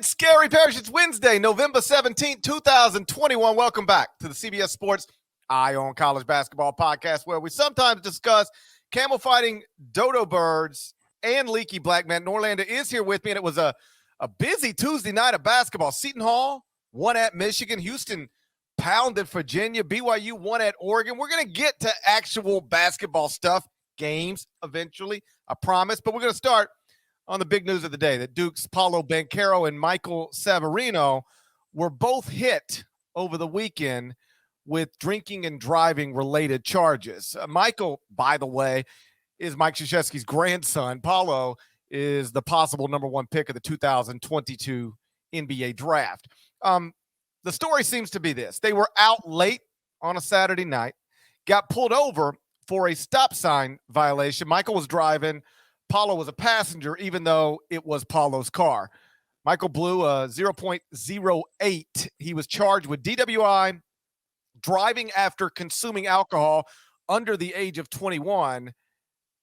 It's Scary Parrish. It's Wednesday, November 17th, 2021. Welcome back to the CBS Sports Eye on College Basketball podcast, where we sometimes discuss camel fighting, dodo birds, and leaky black man. Norlander is here with me, and it was a busy Tuesday night of basketball. Seton Hall won at Michigan. Houston pounded Virginia. BYU won at Oregon. We're going to get to actual basketball stuff, games eventually, I promise. But we're going to start on the big news of the day that Duke's Paolo Banchero and Michael Savarino were both hit over the weekend with drinking and driving related charges. Michael, by the way, is Mike Krzyzewski's grandson. Paolo is the possible number one pick of the 2022 NBA draft. The story seems to be this. They were out late on a Saturday night, got pulled over for a stop sign violation. Michael was driving. Paolo was a passenger, even though it was Paolo's car. Michael blew a 0.08. He was charged with DWI, driving after consuming alcohol under the age of 21,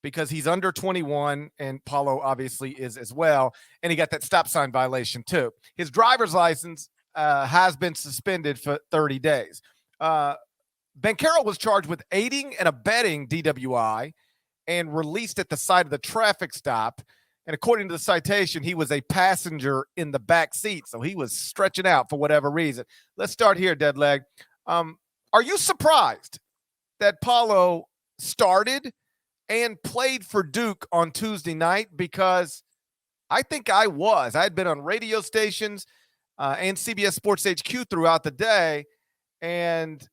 because he's under 21, and Paolo obviously is as well, and he got that stop sign violation too. His driver's license has been suspended for 30 days. Banchero was charged with aiding and abetting DWI and released at the site of the traffic stop. And according to the citation, he was a passenger in the back seat, so he was stretching out for whatever reason. Let's start here, Deadleg. Are you surprised that Paolo started and played for Duke on Tuesday night? Because I think I was. I had been on radio stations and CBS Sports HQ throughout the day, and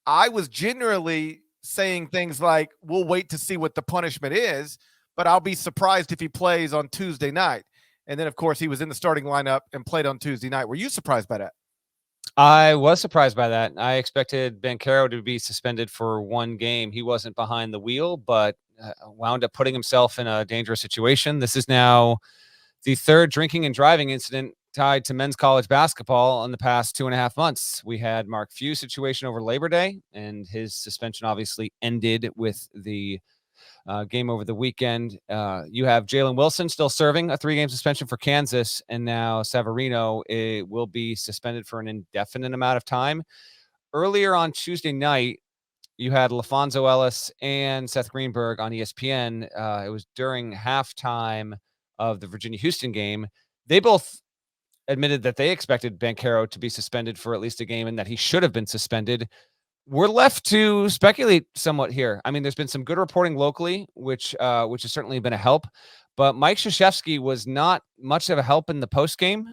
I was generally saying things like, we'll wait to see what the punishment is, but I'll be surprised if he plays on Tuesday night. And then, of course, he was in the starting lineup and played on Tuesday night. Were you surprised by that? I was surprised by that. I expected Banchero to be suspended for one game. He wasn't behind the wheel, but wound up putting himself in a dangerous situation. This is now the third drinking and driving incident tied to men's college basketball in the past 2.5 months. We had Mark Few's situation over Labor Day, and his suspension obviously ended with the game over the weekend. You have Jalen Wilson still serving a 3-game suspension for Kansas, and now Savarino will be suspended for an indefinite amount of time. Earlier on Tuesday night, you had LaFonso Ellis and Seth Greenberg on ESPN. It was during halftime of the Virginia-Houston game. They both admitted that they expected Banchero to be suspended for at least a game and that he should have been suspended. We're left to speculate somewhat here. I mean, there's been some good reporting locally, which has certainly been a help. But Mike Krzyzewski was not much of a help in the postgame.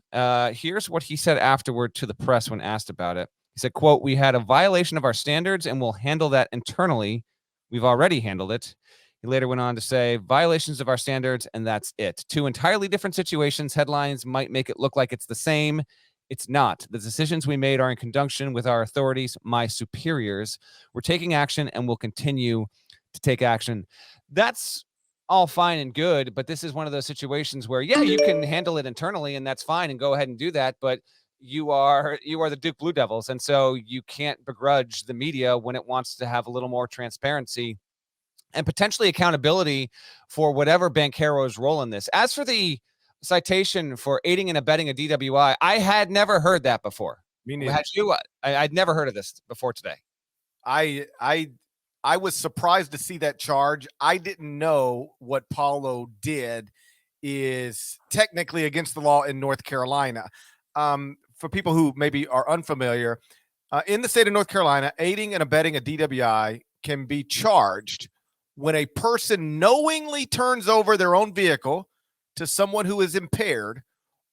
Here's what he said afterward to the press when asked about it. He said, quote, "We had a violation of our standards and we'll handle that internally. We've already handled it." He later went on to say, "Violations of our standards, and that's it. Two entirely different situations. Headlines might make it look like it's the same. It's not. The decisions we made are in conjunction with our authorities, my superiors. We're taking action and we'll continue to take action." That's all fine and good, but this is one of those situations where, yeah, you can handle it internally and that's fine and go ahead and do that, but you are the Duke Blue Devils, and so you can't begrudge the media when it wants to have a little more transparency and potentially accountability for whatever Banchero's role in this. As for the citation for aiding and abetting a DWI, I had never heard that before. Me neither. Had you? I'd never heard of this before today. I was surprised to see that charge. I didn't know what Paolo did is technically against the law in North Carolina. For people who maybe are unfamiliar, in the state of North Carolina, aiding and abetting a DWI can be charged when a person knowingly turns over their own vehicle to someone who is impaired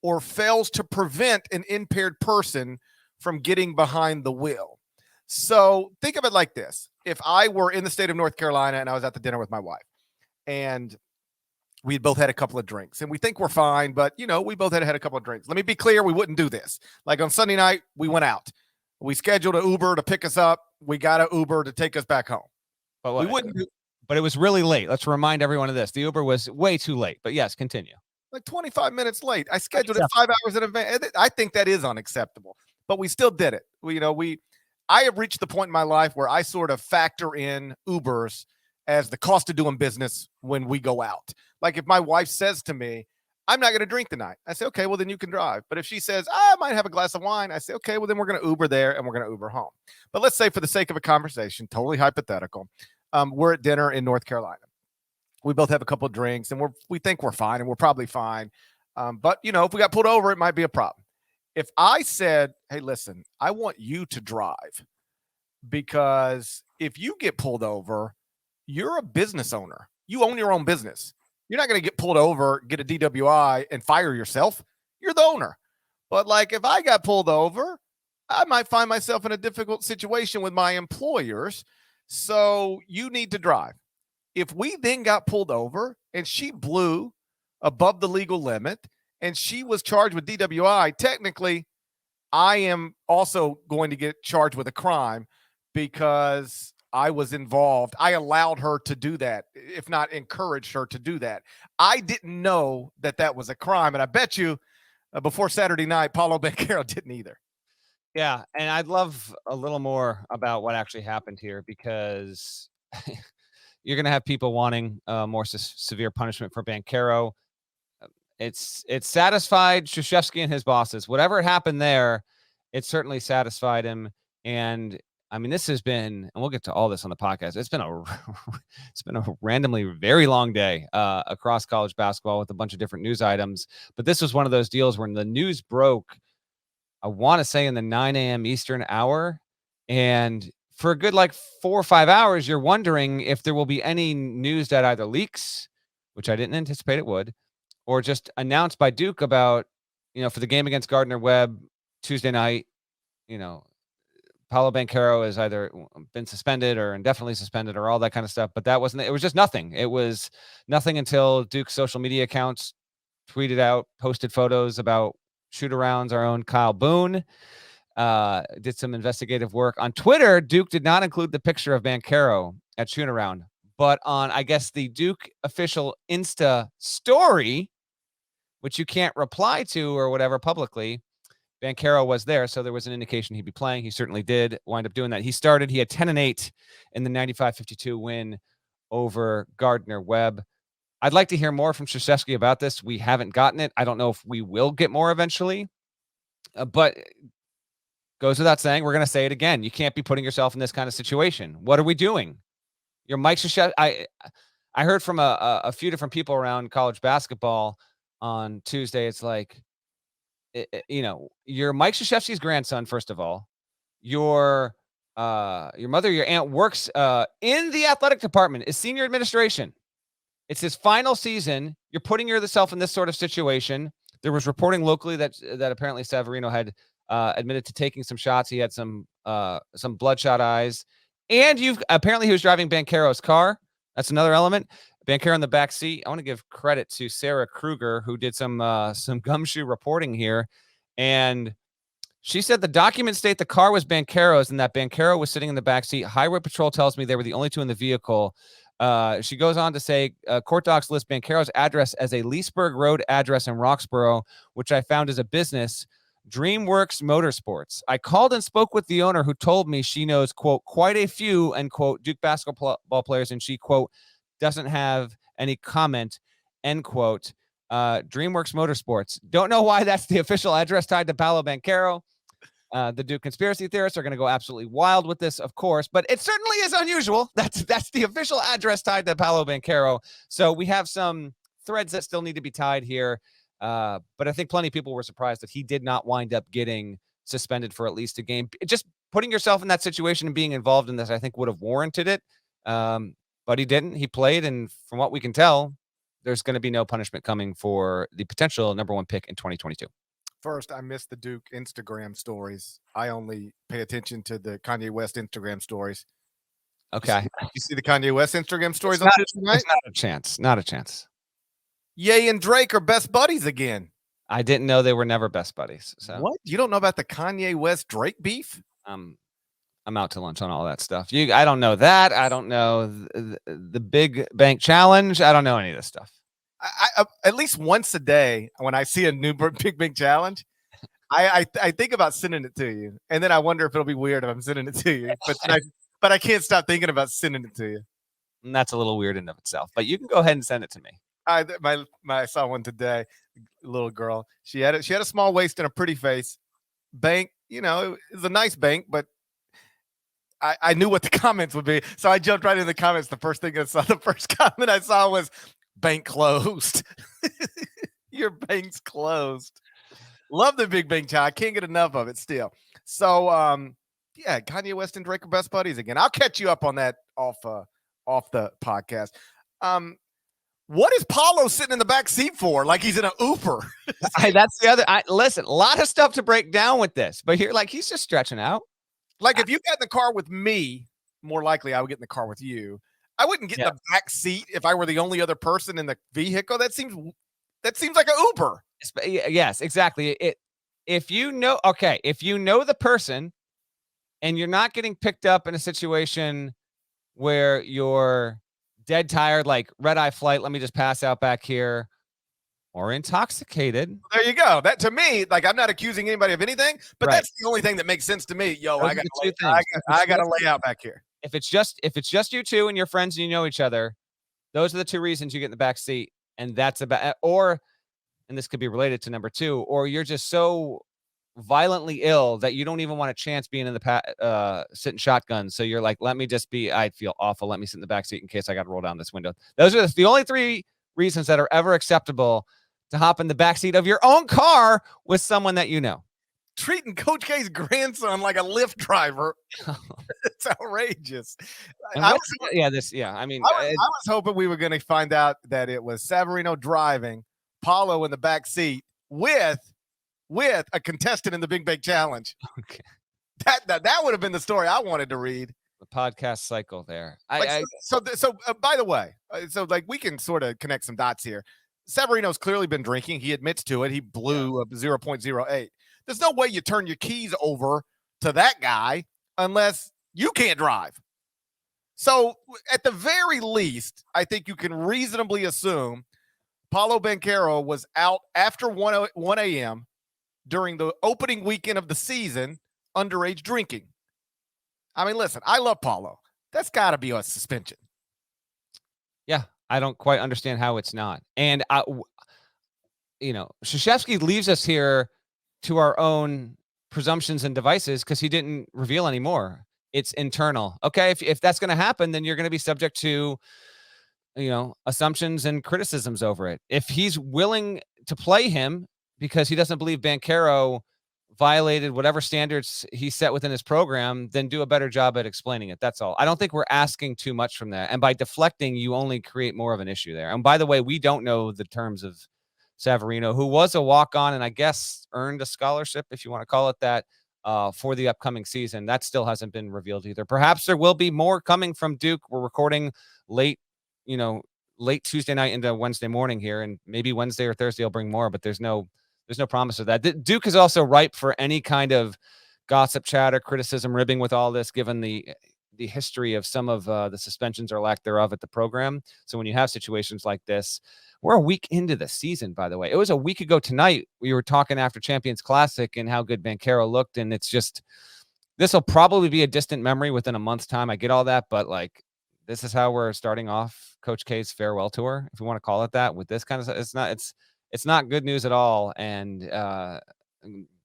or fails to prevent an impaired person from getting behind the wheel. So think of it like this. If I were in the state of North Carolina and I was at the dinner with my wife and we both had a couple of drinks and we think we're fine, but we both had a couple of drinks. Let me be clear. We wouldn't do this. Like on Sunday night, we went out. We scheduled an Uber to pick us up. We got an Uber to take us back home. But we wouldn't do. But it was really late. Let's remind everyone of this. The Uber was way too late. But yes, continue. Like 25 minutes late. I scheduled it 5 hours in advance. I think that is unacceptable. But we still did it. I have reached the point in my life where I sort of factor in Ubers as the cost of doing business when we go out. Like if my wife says to me, I'm not going to drink tonight. I say, okay, well, then you can drive. But if she says, I might have a glass of wine, I say, okay, well, then we're going to Uber there and we're going to Uber home. But let's say for the sake of a conversation, totally hypothetical, we're at dinner in North Carolina. We both have a couple of drinks and we think we're fine and we're probably fine. But, if we got pulled over, it might be a problem. If I said, hey, listen, I want you to drive because if you get pulled over, you're a business owner. You own your own business. You're not going to get pulled over, get a DWI, and fire yourself. You're the owner. But like if I got pulled over, I might find myself in a difficult situation with my employers. So you need to drive. If we then got pulled over and she blew above the legal limit and she was charged with DWI, technically, I am also going to get charged with a crime because I was involved. I allowed her to do that, if not encouraged her to do that. I didn't know that was a crime. And I bet you before Saturday night, Paolo Banchero didn't either. Yeah. And I'd love a little more about what actually happened here because you're going to have people wanting more severe punishment for Banchero. It's satisfied Krzyzewski and his bosses. Whatever happened there, it certainly satisfied him. And I mean, this has been, and we'll get to all this on the podcast. It's been a randomly very long day across college basketball with a bunch of different news items. But this was one of those deals when the news broke, I want to say in the 9 a.m. Eastern hour. And for a good 4 or 5 hours, you're wondering if there will be any news that either leaks, which I didn't anticipate it would, or just announced by Duke about, for the game against Gardner Webb Tuesday night, Paolo Banchero has either been suspended or indefinitely suspended or all that kind of stuff. But it was just nothing. It was nothing until Duke's social media accounts tweeted out, posted photos about shoot-arounds. Our own Kyle Boone did some investigative work. On Twitter, Duke did not include the picture of Banchero at shoot-around. But on, I guess, the Duke official Insta story, which you can't reply to or whatever publicly, Banchero was there, so there was an indication he'd be playing. He certainly did wind up doing that. He had 10-8 in the 95-52 win over Gardner Webb. I'd like to hear more from Krzyzewski about this. We haven't gotten it. I don't know if we will get more eventually, but goes without saying, we're going to say it again. You can't be putting yourself in this kind of situation. What are we doing? Your Mike Krzyzewski. I heard from a few different people around college basketball on Tuesday. It's like, you're Mike Krzyzewski's grandson, first of all. Your mother, your aunt works in the athletic department, is senior administration. It's his final season. You're putting yourself in this sort of situation. There was reporting locally that apparently Savarino had admitted to taking some shots. He had some bloodshot eyes. And he was driving Banchero's car. That's another element. Banchero in the back seat. I want to give credit to Sarah Kruger, who did some gumshoe reporting here. And she said the documents state the car was Banchero's and that Banchero was sitting in the back seat. Highway Patrol tells me they were the only two in the vehicle. She goes on to say, court docs list Banchero's address as a Leesburg Road address in Roxborough, which I found is a business, DreamWorks Motorsports. I called and spoke with the owner who told me she knows, quote, quite a few, end quote, Duke basketball players, and she, quote, doesn't have any comment, end quote. DreamWorks Motorsports. Don't know why that's the official address tied to Paolo Banchero. The Duke conspiracy theorists are going to go absolutely wild with this, of course, but it certainly is unusual. That's the official address tied to Paolo Banchero. So we have some threads that still need to be tied here. But I think plenty of people were surprised that he did not wind up getting suspended for at least a game. Just putting yourself in that situation and being involved in this, I think, would have warranted it. But he didn't. He played, and from what we can tell, there's going to be no punishment coming for the potential number one pick in 2022. First, I missed the Duke Instagram stories. I only pay attention to the Kanye West Instagram stories. Okay. You see the Kanye West Instagram stories on Tuesday night? Not a chance. Not a chance. Ye and Drake are best buddies again. I didn't know they were never best buddies. So what? You don't know about the Kanye West Drake beef? I'm out to lunch on all that stuff. I don't know that. I don't know the big bank challenge. I don't know any of this stuff. I at least once a day when I see a new big challenge, I think about sending it to you, and then I wonder if it'll be weird if I'm sending it to you. But I can't stop thinking about sending it to you. And that's a little weird in of itself. But you can go ahead and send it to me. I saw one today. Little girl. She had a small waist and a pretty face. Bank, it was a nice bank, but I knew what the comments would be, so I jumped right in the comments. The first comment I saw was bank closed. Your bank's closed. Love the Big Bang Child. I can't get enough of it still. So, yeah, Kanye West and Drake are best buddies again. I'll catch you up on that off the podcast. What is Paolo sitting in the back seat for? Like he's in an Uber. That's the other. Listen, a lot of stuff to break down with this, but here, like he's just stretching out. Like if you got in the car with me, more likely I would get in the car with you. I wouldn't get in the back seat if I were the only other person in the vehicle. That seems like an Uber. Yes, exactly. If you know the person and you're not getting picked up in a situation where you're dead tired, like red eye flight, let me just pass out back here, or intoxicated. There you go. That to me, like I'm not accusing anybody of anything, but that's the only thing that makes sense to me. Yo, I got to lay out back here. If it's just you two and your friends and you know each other, those are the two reasons you get in the back seat. And that's about, and this could be related to number two, or you're just so violently ill that you don't even want a chance being in the sitting shotgun. So you're like, I feel awful. Let me sit in the back seat in case I got to roll down this window. Those are the only three reasons that are ever acceptable to hop in the back seat of your own car with someone that you know. Treating Coach K's grandson like a Lyft driver. It's outrageous. I was hoping we were going to find out that it was Severino driving, Paolo in the back seat with a contestant in the Big Bang Challenge. Okay. That would have been the story I wanted to read. The podcast cycle there. By the way, we can sort of connect some dots here. Severino's clearly been drinking. He admits to it. He blew a 0.08. There's no way you turn your keys over to that guy unless you can't drive. So at the very least, I think you can reasonably assume Paolo Banchero was out after 1 a.m. during the opening weekend of the season, underage drinking. I mean, listen, I love Paolo. That's got to be a suspension. Yeah, I don't quite understand how it's not. And, Krzyzewski leaves us here to our own presumptions and devices because he didn't reveal anymore. It's internal. Okay, if that's going to happen, then you're going to be subject to, assumptions and criticisms over it. If he's willing to play him because he doesn't believe Banchero violated whatever standards he set within his program, then do a better job at explaining it. That's all. I don't think we're asking too much from that. And by deflecting, you only create more of an issue there. And by the way, we don't know the terms of Severino, who was a walk-on and I guess earned a scholarship, if you want to call it that, for the upcoming season. That still hasn't been revealed either. Perhaps there will be more coming from Duke. We're recording late Tuesday night into Wednesday morning here, and maybe Wednesday or Thursday will bring more, but there's no promise of that. Duke is also ripe for any kind of gossip chatter, criticism, ribbing with all this, given the history of some of the suspensions or lack thereof at the program. So when you have situations like this, we're a week into the season, by the way. It was a week ago tonight. We were talking after Champions Classic and how good Banchero looked. And it's just, this will probably be a distant memory within a month's time. I get all that, but like, this is how we're starting off Coach K's farewell tour, if we want to call it that, with this kind of stuff. It's not good news at all. And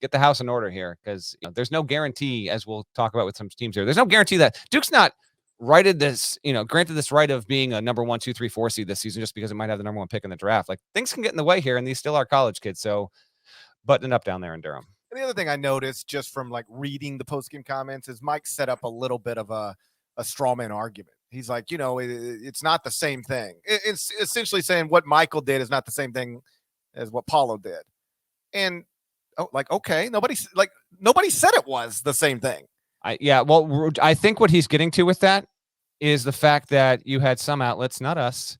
get the house in order here, because there's no guarantee, as we'll talk about with some teams here. There's no guarantee that Duke's not granted this right of being a number 1, 2, 3, 4 seed this season just because it might have the number 1 pick in the draft. Like, things can get in the way here, and these still are college kids. So button it up down there in Durham. And the other thing I noticed just from like reading the postgame comments is Mike set up a little bit of a straw man argument. He's like, it's not the same thing. It's essentially saying what Michael did is not the same thing as what Paolo did. And okay, nobody said it was the same thing. I think what he's getting to with that is the fact that you had some outlets, not us,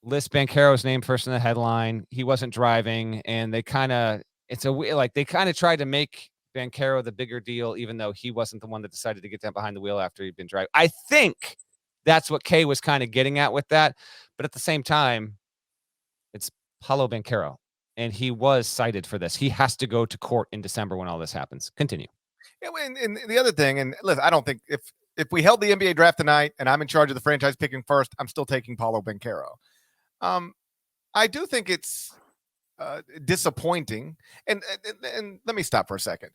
list Banchero's name first in the headline. He wasn't driving, and they kind of tried to make Banchero the bigger deal, even though he wasn't the one that decided to get down behind the wheel after he'd been driving. I think that's what Kay was kind of getting at with that. But at the same time, it's Paolo Banchero, and he was cited for this. He has to go to court in December when all this happens. Continue. Yeah, and the other thing, and listen, I don't think if we held the NBA draft tonight and I'm in charge of the franchise picking first, I'm still taking Paolo Banchero. I do think it's disappointing. And let me stop for a second.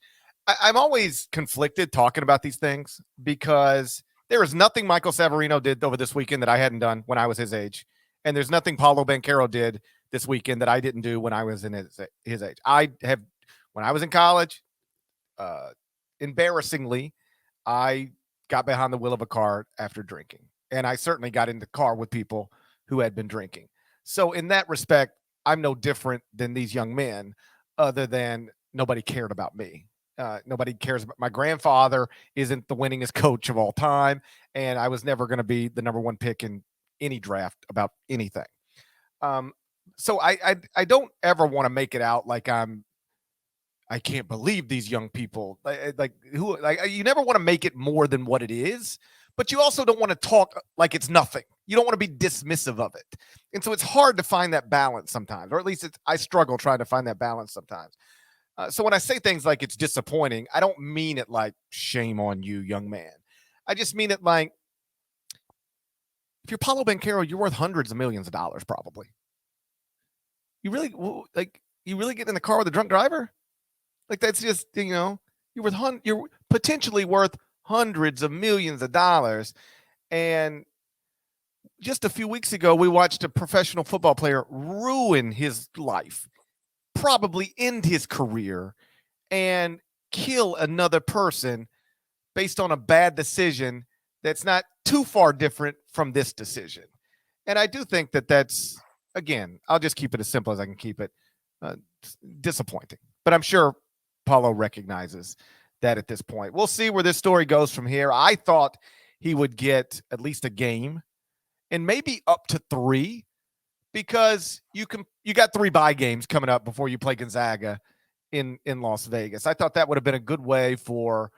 I'm always conflicted talking about these things because there is nothing Michael Savarino did over this weekend that I hadn't done when I was his age. And there's nothing Paolo Banchero did this weekend that I didn't do when I was in his age. When I was in college, embarrassingly, I got behind the wheel of a car after drinking. And I certainly got in the car with people who had been drinking. So in that respect, I'm no different than these young men, other than nobody cared about me. Nobody cares about my grandfather isn't the winningest coach of all time. And I was never going to be the number one pick in any draft about anything. So I don't ever want to make it out like I can't believe these young people you never want to make it more than what it is, but you also don't want to talk like it's nothing. You don't want to be dismissive of it. And so it's hard to find that balance sometimes, or at least I struggle trying to find that balance sometimes. So when I say things like it's disappointing, I don't mean it like shame on you, young man. I just mean it like, if you're Paolo Banchero, you're worth hundreds of millions of dollars, probably. You really get in the car with a drunk driver? Like, that's just, you're potentially worth hundreds of millions of dollars. And just a few weeks ago, we watched a professional football player ruin his life, probably end his career, and kill another person based on a bad decision that's not too far different from this decision. And I do think that's, again, I'll just keep it as simple as I can keep it, disappointing. But I'm sure Paulo recognizes that at this point. We'll see where this story goes from here. I thought he would get at least a game and maybe up to 3, because you got 3 bye games coming up before you play Gonzaga in Las Vegas. I thought that would have been a good way for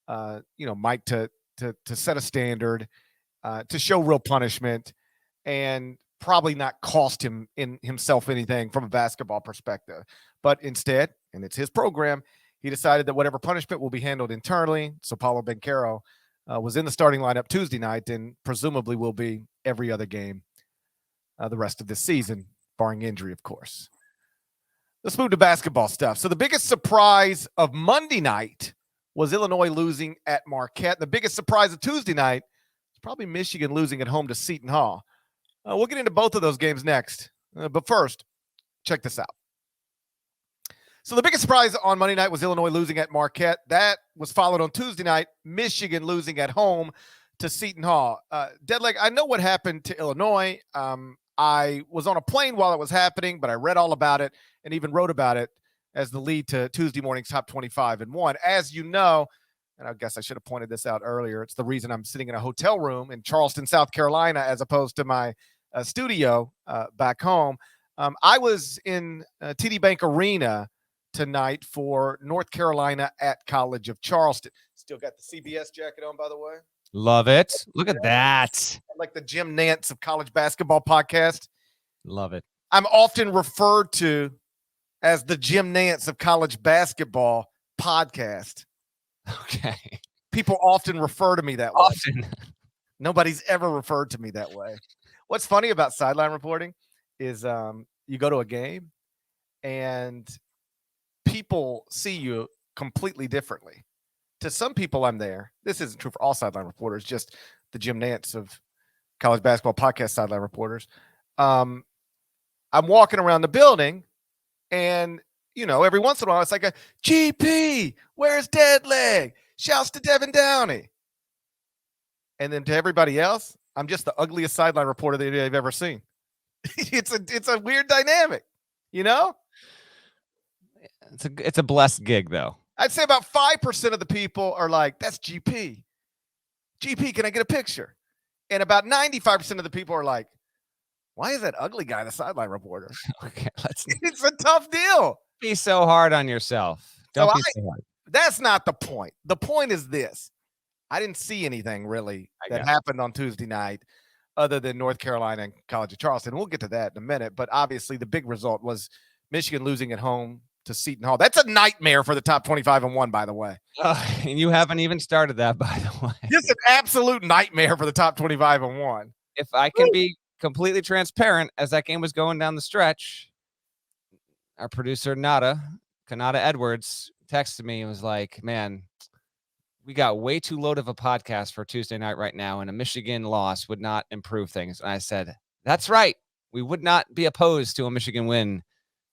Mike to set a standard, to show real punishment, and probably not cost himself anything from a basketball perspective. But instead, and it's his program, he decided that whatever punishment will be handled internally. So Paolo Banchero was in the starting lineup Tuesday night, and presumably will be every other game the rest of this season, barring injury, of course. Let's move to basketball stuff. So the biggest surprise of Monday night was Illinois losing at Marquette. The biggest surprise of Tuesday night is probably Michigan losing at home to Seton Hall. We'll get into both of those games next. But first, check this out. So the biggest surprise on Monday night was Illinois losing at Marquette. That was followed on Tuesday night, Michigan losing at home to Seton Hall. Deadleg, I know what happened to Illinois. I was on a plane while it was happening, but I read all about it and even wrote about it as the lead to Tuesday morning's top 25 and 1. As you know, and I guess I should have pointed this out earlier, it's the reason I'm sitting in a hotel room in Charleston, South Carolina, as opposed to my studio back home. I was in TD Bank Arena tonight for North Carolina at College of Charleston. Still got the CBS jacket on, by the way. Love it. Look at that. Like the Jim Nantz of college basketball podcast. Love it. I'm often referred to as the Jim Nantz of college basketball podcast. Okay. People often refer to me that way. Often. Nobody's ever referred to me that way. What's funny about sideline reporting is you go to a game and people see you completely differently. To some people, I'm there. This isn't true for all sideline reporters, just the Jim Nantz of college basketball podcast sideline reporters. I'm walking around the building, and, every once in a while, it's like a GP, where's Deadleg? Shouts to Devin Downey. And then to everybody else, I'm just the ugliest sideline reporter that they've ever seen. It's a weird dynamic, It's a blessed gig, though. I'd say about 5% of the people are like, that's GP. GP, can I get a picture? And about 95% of the people are like, why is that ugly guy the sideline reporter? Okay, it's a tough deal. Be so hard on yourself. Don't be so hard. That's not the point. The point is this. I didn't see anything really that happened on Tuesday night other than North Carolina and College of Charleston. We'll get to that in a minute. But obviously the big result was Michigan losing at home to Seton Hall. That's a nightmare for the top 25 and 1, by the way. And you haven't even started that, by the way. Just an absolute nightmare for the top 25 and 1. If I can be completely transparent, as that game was going down the stretch, our producer Kanata Edwards texted me and was like, man, we got way too load of a podcast for Tuesday night right now, and a Michigan loss would not improve things. And I said, that's right. We would not be opposed to a Michigan win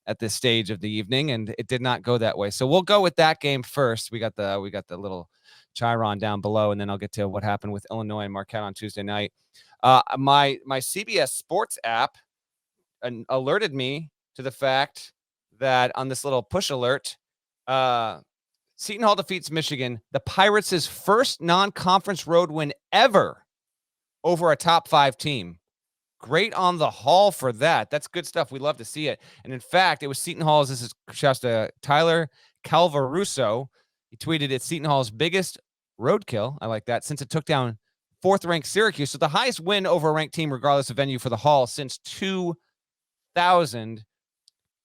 at this stage of the evening, and it did not go that way. So we'll go with that game first. We got the little chyron down below, and then I'll get to what happened with Illinois and Marquette on Tuesday night. My CBS Sports app alerted me to the fact that on this little push alert, Seton Hall defeats Michigan, the Pirates' first non-conference road win ever over a top 5 team. Great on the Hall for that. That's good stuff. We love to see it. And in fact, it was Seton Hall's, this is shouts to Tyler Calvaruso. He tweeted, it's Seton Hall's biggest roadkill. I like that, since it took down 4th-ranked Syracuse. So the highest win over a ranked team, regardless of venue, for the Hall since 2000.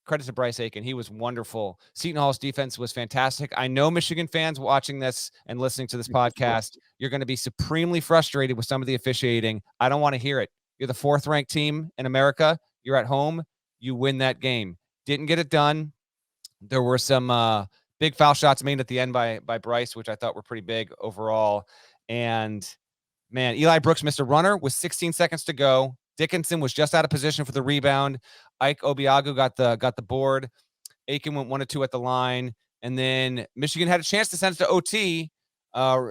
Credit to Bryce Aiken. He was wonderful. Seton Hall's defense was fantastic. I know Michigan fans watching this and listening to this podcast, you're going to be supremely frustrated with some of the officiating. I don't want to hear it. You're the 4th-ranked team in America. You're at home. You win that game. Didn't get it done. There were some big foul shots made at the end by Bryce, which I thought were pretty big overall. And, man, Eli Brooks missed a runner with 16 seconds to go. Dickinson was just out of position for the rebound. Ike Obiagu got the board. Aiken went 1 or 2 at the line. And then Michigan had a chance to send it to OT.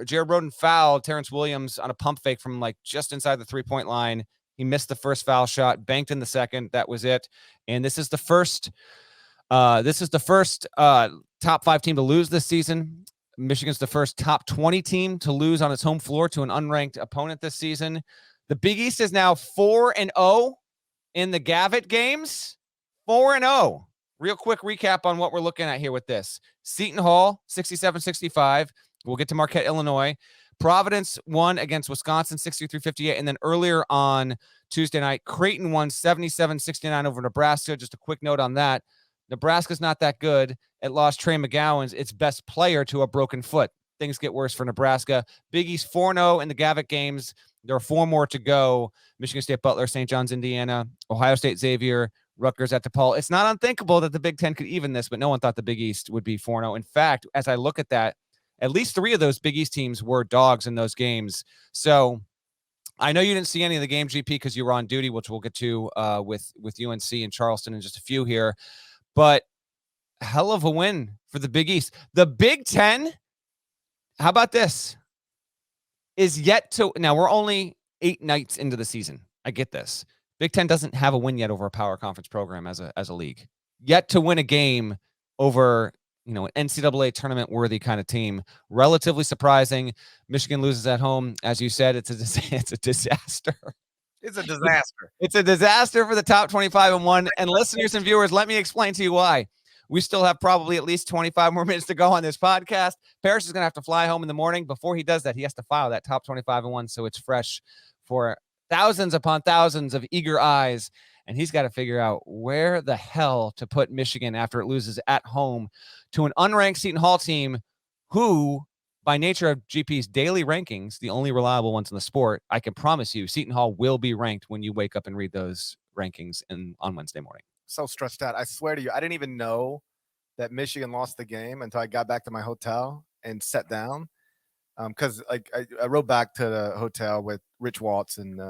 Jared Roden fouled Terrence Williams on a pump fake from like just inside the 3-point line. He missed the first foul shot, banked in the second. That was it. And this is the first top 5 team to lose this season. Michigan's the first top 20 team to lose on its home floor to an unranked opponent this season. The Big East is now 4-0 in the Gavitt games. 4-0. Real quick recap on what we're looking at here with this. Seton Hall, 67-65. We'll get to Marquette, Illinois. Providence won against Wisconsin, 63-58. And then earlier on Tuesday night, Creighton won 77-69 over Nebraska. Just a quick note on that. Nebraska's not that good. It lost Trey McGowan's, its best player, to a broken foot. Things get worse for Nebraska. Big East 4-0 in the Gavitt games. There are 4 more to go. Michigan State, Butler, St. John's, Indiana, Ohio State, Xavier, Rutgers at DePaul. It's not unthinkable that the Big Ten could even this, but no one thought the Big East would be 4-0. In fact, as I look at that, at least 3 of those Big East teams were dogs in those games. So I know you didn't see any of the game, GP, because you were on duty, which we'll get to with UNC and Charleston in just a few here. But hell of a win for the Big East. The Big Ten, how about this? Is yet to, now we're only 8 nights into the season. I get this. Big Ten doesn't have a win yet over a power conference program as a league. Yet to win a game over, an NCAA tournament worthy kind of team. Relatively surprising. Michigan loses at home. As you said, it's a disaster. It's a disaster. It's a disaster for the top 25-1. And listeners and viewers, let me explain to you why. We still have probably at least 25 more minutes to go on this podcast. Parrish is going to have to fly home in the morning. Before he does that, he has to file that top 25-1 so it's fresh for thousands upon thousands of eager eyes. And he's got to figure out where the hell to put Michigan after it loses at home to an unranked Seton Hall team who, by nature of GP's daily rankings, the only reliable ones in the sport, I can promise you Seton Hall will be ranked when you wake up and read those rankings on Wednesday morning. So stressed out. I swear to you, I didn't even know that Michigan lost the game until I got back to my hotel and sat down. Because I rode back to the hotel with Rich Waltz and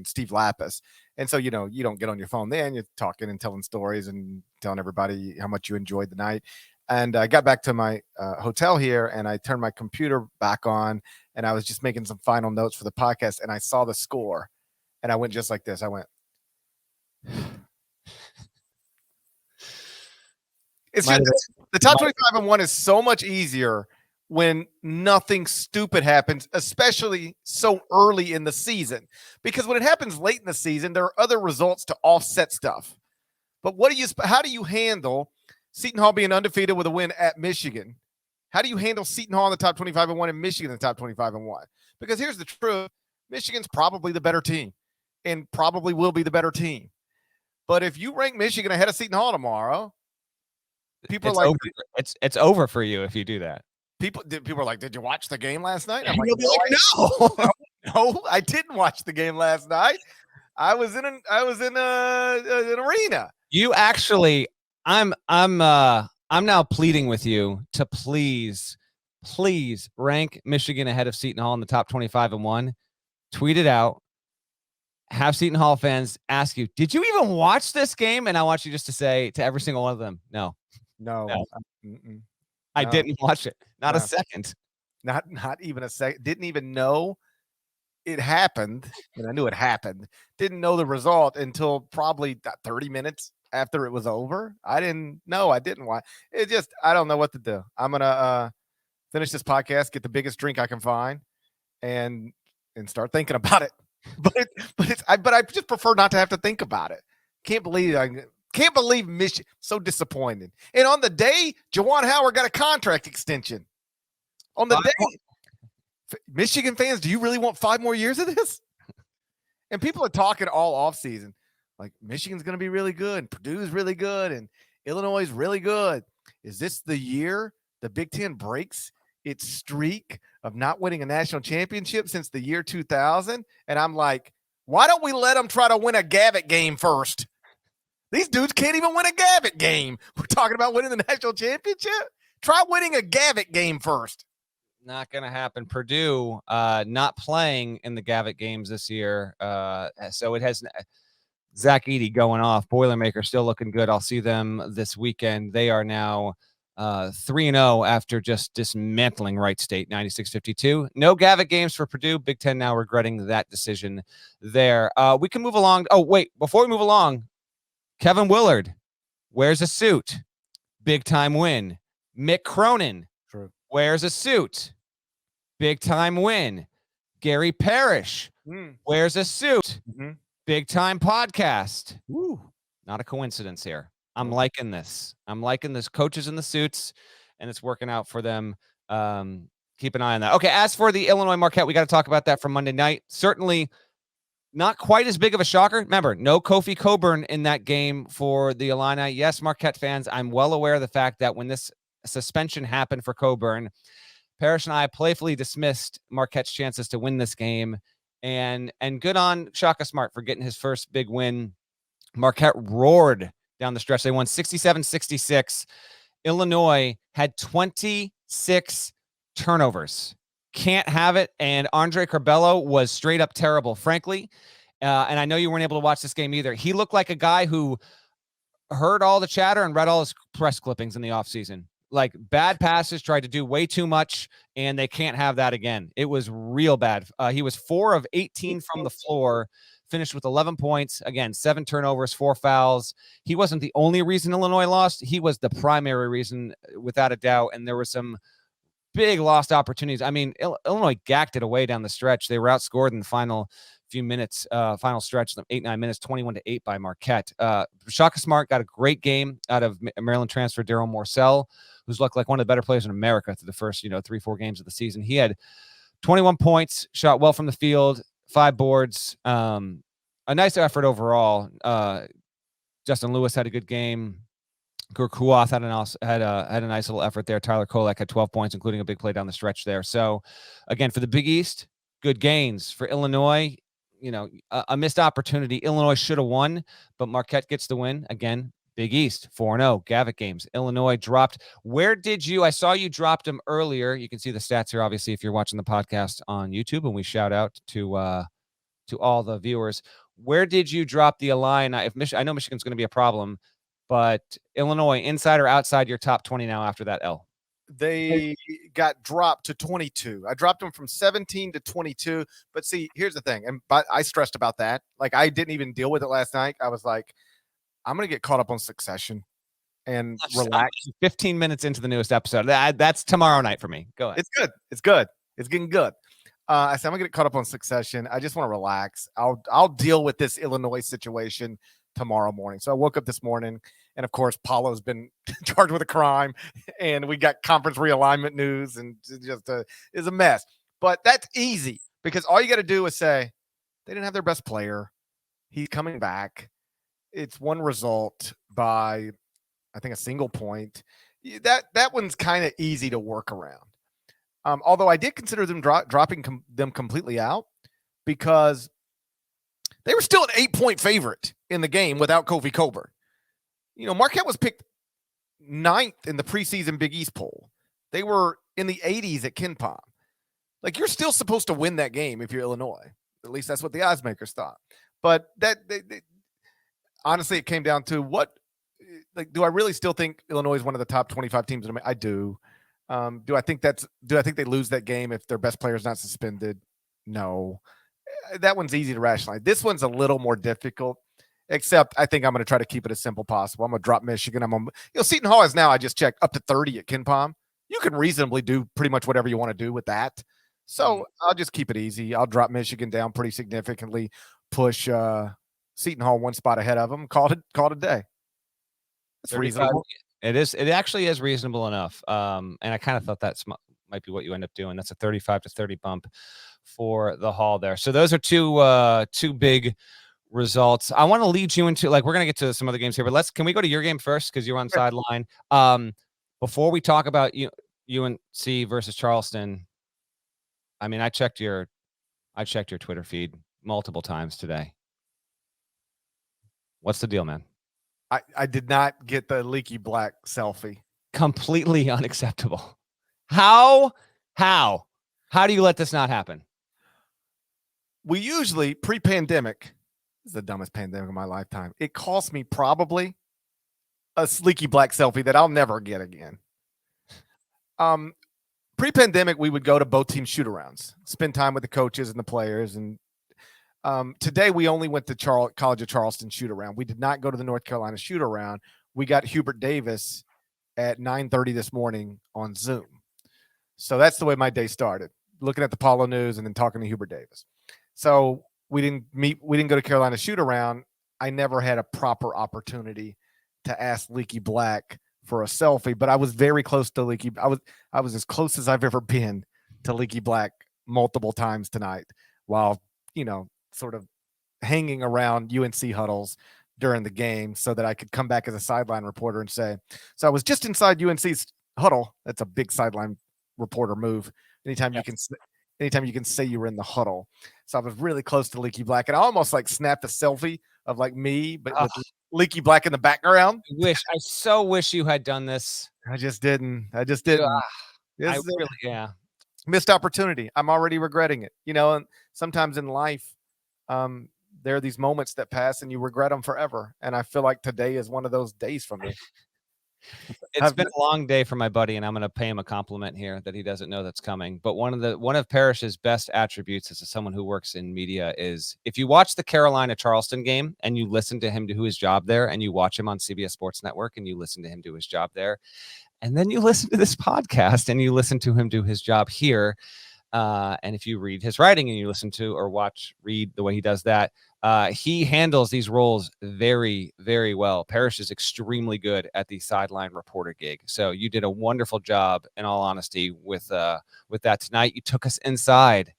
Steve Lapis. And so, you don't get on your phone then. You're talking and telling stories and telling everybody how much you enjoyed the night. And I got back to my hotel here, and I turned my computer back on, and I was just making some final notes for the podcast, and I saw the score. And I went just like this. I went, it's just, the top 25-1 is so much easier when nothing stupid happens, especially so early in the season. Because when it happens late in the season, there are other results to offset stuff. But how do you handle Seton Hall being undefeated with a win at Michigan? How do you handle Seton Hall in the top 25-1 and Michigan in the top 25-1? Because here's the truth. Michigan's probably the better team and probably will be the better team. But if you rank Michigan ahead of Seton Hall tomorrow, people it's over for you if you do that. People are like, did you watch the game last night? I'm like, you'll be like, no. No, I didn't watch the game last night. I was in an arena. You actually, I'm now pleading with you to please rank Michigan ahead of Seton Hall in the top 25-1. Tweet it out. Have Seton Hall fans ask you, did you even watch this game? And I want you just to say to every single one of them, no. I didn't watch it. Not a second. Not even a second. Didn't even know it happened. And I knew it happened. Didn't know the result until probably 30 minutes after it was over. I didn't know. I didn't watch. It just, I don't know what to do. I'm going to finish this podcast, get the biggest drink I can find, and start thinking about it. But I just prefer not to have to think about it. Can't believe Michigan. So disappointed. And on the day, Juwan Howard got a contract extension. On the day, Michigan fans, do you really want 5 more years of this? And people are talking all offseason, like Michigan's going to be really good, and Purdue's really good, and Illinois is really good. Is this the year the Big Ten breaks its streak of not winning a national championship since the year 2000? And I'm like, why don't we let them try to win a Gavitt game first? These dudes can't even win a Gavitt game. We're talking about winning the national championship. Try winning a Gavitt game first. Not going to happen. Purdue not playing in the Gavitt games this year. So it has Zach Edey going off. Boilermaker still looking good. I'll see them this weekend. They are now 3-0 after just dismantling Wright State 96-52. No Gavitt games for Purdue. Big Ten now regretting that decision there. We can move along. Oh, wait. Before we move along, Kevin Willard wears a suit. Big time win. Mick Cronin wears a suit. Big time win. Gary Parrish wears a suit. Big time podcast. Not a coincidence here. I'm liking this. Coaches in the suits, and it's working out for them. Keep an eye on that. Okay, as for the Illinois Marquette, we got to talk about that from Monday night. Certainly not quite as big of a shocker. Remember, no Kofi Coburn in that game for the Illini. Yes, Marquette fans, I'm well aware of the fact that when this suspension happened for Coburn, Parrish and I playfully dismissed Marquette's chances to win this game. And good on Shaka Smart for getting his first big win. Marquette roared down the stretch. They won 67-66. Illinois had 26 turnovers. Can't have it. And Andre Curbelo was straight up terrible, frankly. And I know you weren't able to watch this game either. He looked like a guy who heard all the chatter and read all his press clippings in the offseason. Like bad passes, tried to do way too much, and they can't have that again. It was real bad. He was 4 of 18 from the floor, finished with 11 points. Again, 7 turnovers, 4 fouls. He wasn't the only reason Illinois lost. He was the primary reason, without a doubt. And there were some big lost opportunities. I mean, Illinois gacked it away down the stretch. They were outscored in the final few minutes, final stretch, 8-9 minutes, 21-8 by Marquette. Shaka Smart got a great game out of Maryland transfer Daryl Morcell, who's looked like one of the better players in America through the first, 3-4 games of the season. He had 21 points, shot well from the field, 5 boards. A nice effort overall. Justin Lewis had a good game. Kuath had a nice little effort there. Tyler Kolek had 12 points, including a big play down the stretch there. So, again, for the Big East, good gains. For Illinois, a missed opportunity. Illinois should have won, but Marquette gets the win. Again, Big East, 4-0, Gavitt games. Illinois dropped. I saw you dropped them earlier. You can see the stats here, obviously, if you're watching the podcast on YouTube, and we shout out to all the viewers. Where did you drop the Illini? I know Michigan's going to be a problem, but Illinois, inside or outside your top 20 now after that L? They got dropped to 22. I dropped them from 17 to 22. But see, here's the thing. But I stressed about that. Like, I didn't even deal with it last night. I was like, I'm going to get caught up on Succession and relax. 15 minutes into the newest episode. That's tomorrow night for me. Go ahead. It's good. It's getting good. I said, I'm going to get caught up on Succession. I just want to relax. I'll deal with this Illinois situation tomorrow morning. So I woke up this morning, and of course, Paulo's been charged with a crime, and we got conference realignment news, and it just is a mess. But that's easy because all you got to do is say they didn't have their best player. He's coming back. It's one result by, I think, a single point. That one's kind of easy to work around. Although I did consider them dropping them completely out because They were still an 8-point favorite in the game without Kofi Cockburn. Marquette was picked 9th in the preseason Big East poll. They were in the 80s at KenPom. Like, you're still supposed to win that game if you're Illinois. At least that's what the odds makers thought. But honestly, it came down to do I really still think Illinois is one of the top 25 teams? I do. Do I think they lose that game if their best player is not suspended? No. That one's easy to rationalize. This one's a little more difficult, except I think I'm going to try to keep it as simple as possible. I'm going to drop Michigan. Seton Hall is now, I just checked, up to 30 at KenPom. You can reasonably do pretty much whatever you want to do with that. So I'll just keep it easy. I'll drop Michigan down pretty significantly, push Seton Hall one spot ahead of them, call it a day. It's reasonable. It is. It actually is reasonable enough. And I kind of thought that might be what you end up doing. That's a 35-30 bump for the Hall there. So those are two big results. I want to lead you into, we're going to get to some other games here, but can we go to your game first? Cause you're on sideline. Before we talk about UNC versus Charleston, I mean, I checked your Twitter feed multiple times today. What's the deal, man? I did not get the leaky black selfie. Completely unacceptable. How do you let this not happen? We usually, pre-pandemic, this is the dumbest pandemic of my lifetime. It cost me probably a leaky black selfie that I'll never get again. Pre-pandemic, we would go to both team shoot-arounds, spend time with the coaches and the players. And today, we only went to College of Charleston shoot-around. We did not go to the North Carolina shoot-around. We got Hubert Davis at 9:30 this morning on Zoom. So that's the way my day started, looking at the Paulo News and then talking to Hubert Davis. So we didn't go to Carolina shoot-around. I never had a proper opportunity to ask Leaky Black for a selfie, but I was very close to Leaky. I was as close as I've ever been to Leaky Black multiple times tonight, while sort of hanging around UNC huddles during the game, so that I could come back as a sideline reporter and say, "So I was just inside UNC's huddle." That's a big sideline reporter move. Anytime you can say you were in the huddle. So I was really close to Leaky Black, and I almost snapped a selfie of me, but with Leaky Black in the background. I so wish you had done this. I just didn't. Missed opportunity. I'm already regretting it. And sometimes in life, there are these moments that pass and you regret them forever. And I feel like today is one of those days for me. It's been a long day for my buddy, and I'm going to pay him a compliment here that he doesn't know that's coming. But one of Parrish's best attributes as someone who works in media is, if you watch the Carolina Charleston game and you listen to him do his job there, and you watch him on CBS Sports Network and you listen to him do his job there, and then you listen to this podcast and you listen to him do his job here, and if you read his writing and you listen to or read the way he does that, he handles these roles very, very well. Parrish is extremely good at the sideline reporter gig. So you did a wonderful job, in all honesty, with that tonight. You took us inside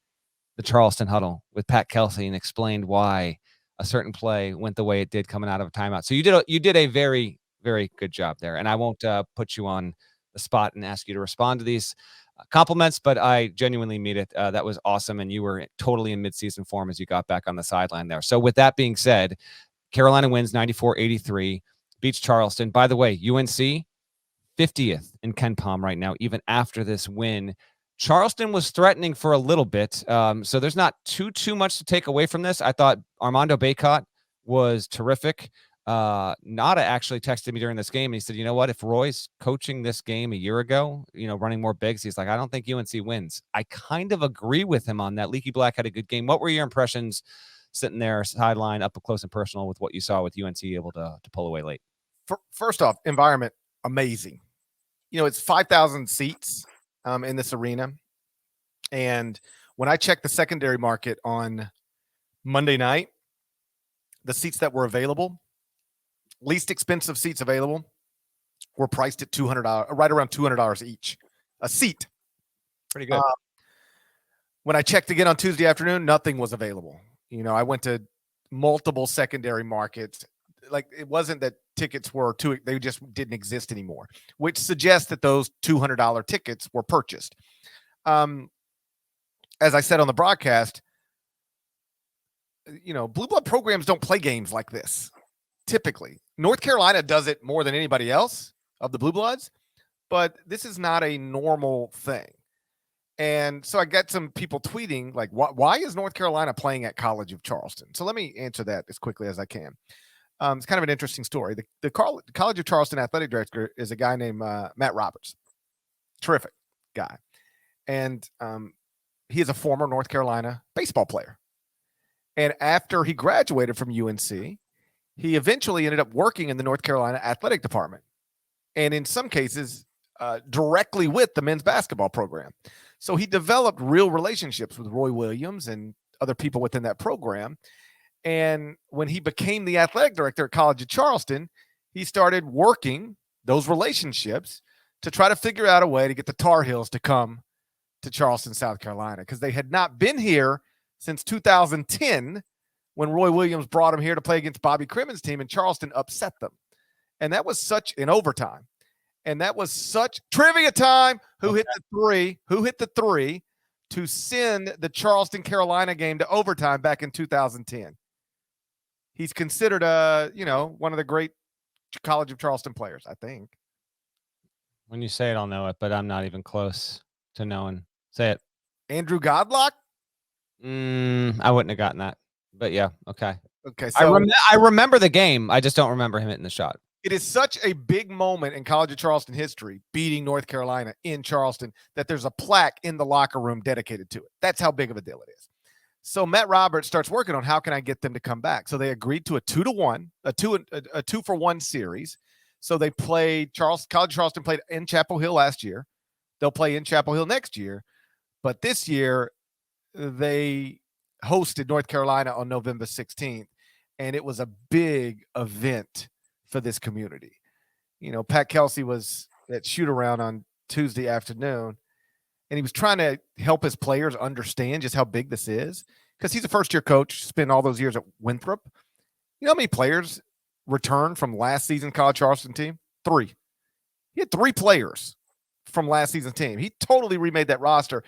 the Charleston huddle with Pat Kelsey and explained why a certain play went the way it did coming out of a timeout. So you did a very, very good job there. And I won't put you on the spot and ask you to respond to these compliments, but I genuinely mean it. That was awesome, and you were totally in midseason form as you got back on the sideline there. So with that being said, Carolina wins 94-83, beats Charleston. By the way, UNC 50th in KenPom right now, even after this win. Charleston was threatening for a little bit, so there's not too much to take away from this. I thought Armando Bacot was terrific. Nada actually texted me during this game, and he said, "You know what? If Roy's coaching this game a year ago, running more bigs, he's like, I don't think UNC wins." I kind of agree with him on that. Leaky Black had a good game. What were your impressions sitting there sideline, up close and personal, with what you saw with UNC able to pull away late? First off, environment, amazing. It's 5,000 seats in this arena. And when I checked the secondary market on Monday night, the seats that were available, least expensive seats available, were priced at $200, right around $200 each a seat. Pretty good. When I checked again on Tuesday afternoon, nothing was available. I went to multiple secondary markets. It wasn't that tickets were they just didn't exist anymore, which suggests that those $200 tickets were purchased. As I said on the broadcast, blue blood programs don't play games like this. Typically, North Carolina does it more than anybody else of the blue bloods, but this is not a normal thing. And so I get some people tweeting like, why is North Carolina playing at College of Charleston? So let me answer that as quickly as I can. It's kind of an interesting story. The College of Charleston athletic director is a guy named Matt Roberts. Terrific guy. And he is a former North Carolina baseball player. And after he graduated from UNC, he eventually ended up working in the North Carolina athletic department. And in some cases, directly with the men's basketball program. So he developed real relationships with Roy Williams and other people within that program. And when he became the athletic director at College of Charleston, he started working those relationships to try to figure out a way to get the Tar Heels to come to Charleston, South Carolina, because they had not been here since 2010 when Roy Williams brought them here to play against Bobby Crimmon's team, and Charleston upset them. And that was such in overtime. And that was such trivia time. Who hit the three to send the Charleston, Carolina game to overtime back in 2010? He's considered one of the great College of Charleston players, I think. When you say it, I'll know it, but I'm not even close to knowing. Say it. Andrew Godlock? I wouldn't have gotten that. But yeah, okay. Okay, so I remember the game. I just don't remember him hitting the shot. It is such a big moment in College of Charleston history, beating North Carolina in Charleston, that there's a plaque in the locker room dedicated to it. That's how big of a deal it is. So Matt Roberts starts working on how can I get them to come back. So they agreed to a 2-1, a 2-for-1 series. So they played College of Charleston played in Chapel Hill last year. They'll play in Chapel Hill next year. But this year they hosted North Carolina on November 16th. And it was a big event for this community. Pat Kelsey was at shoot around on Tuesday afternoon, and he was trying to help his players understand just how big this is, because he's a first-year coach, spent all those years at Winthrop. You know how many players returned from last season's College Charleston team? 3. He had 3 players from last season's team. He totally remade that roster,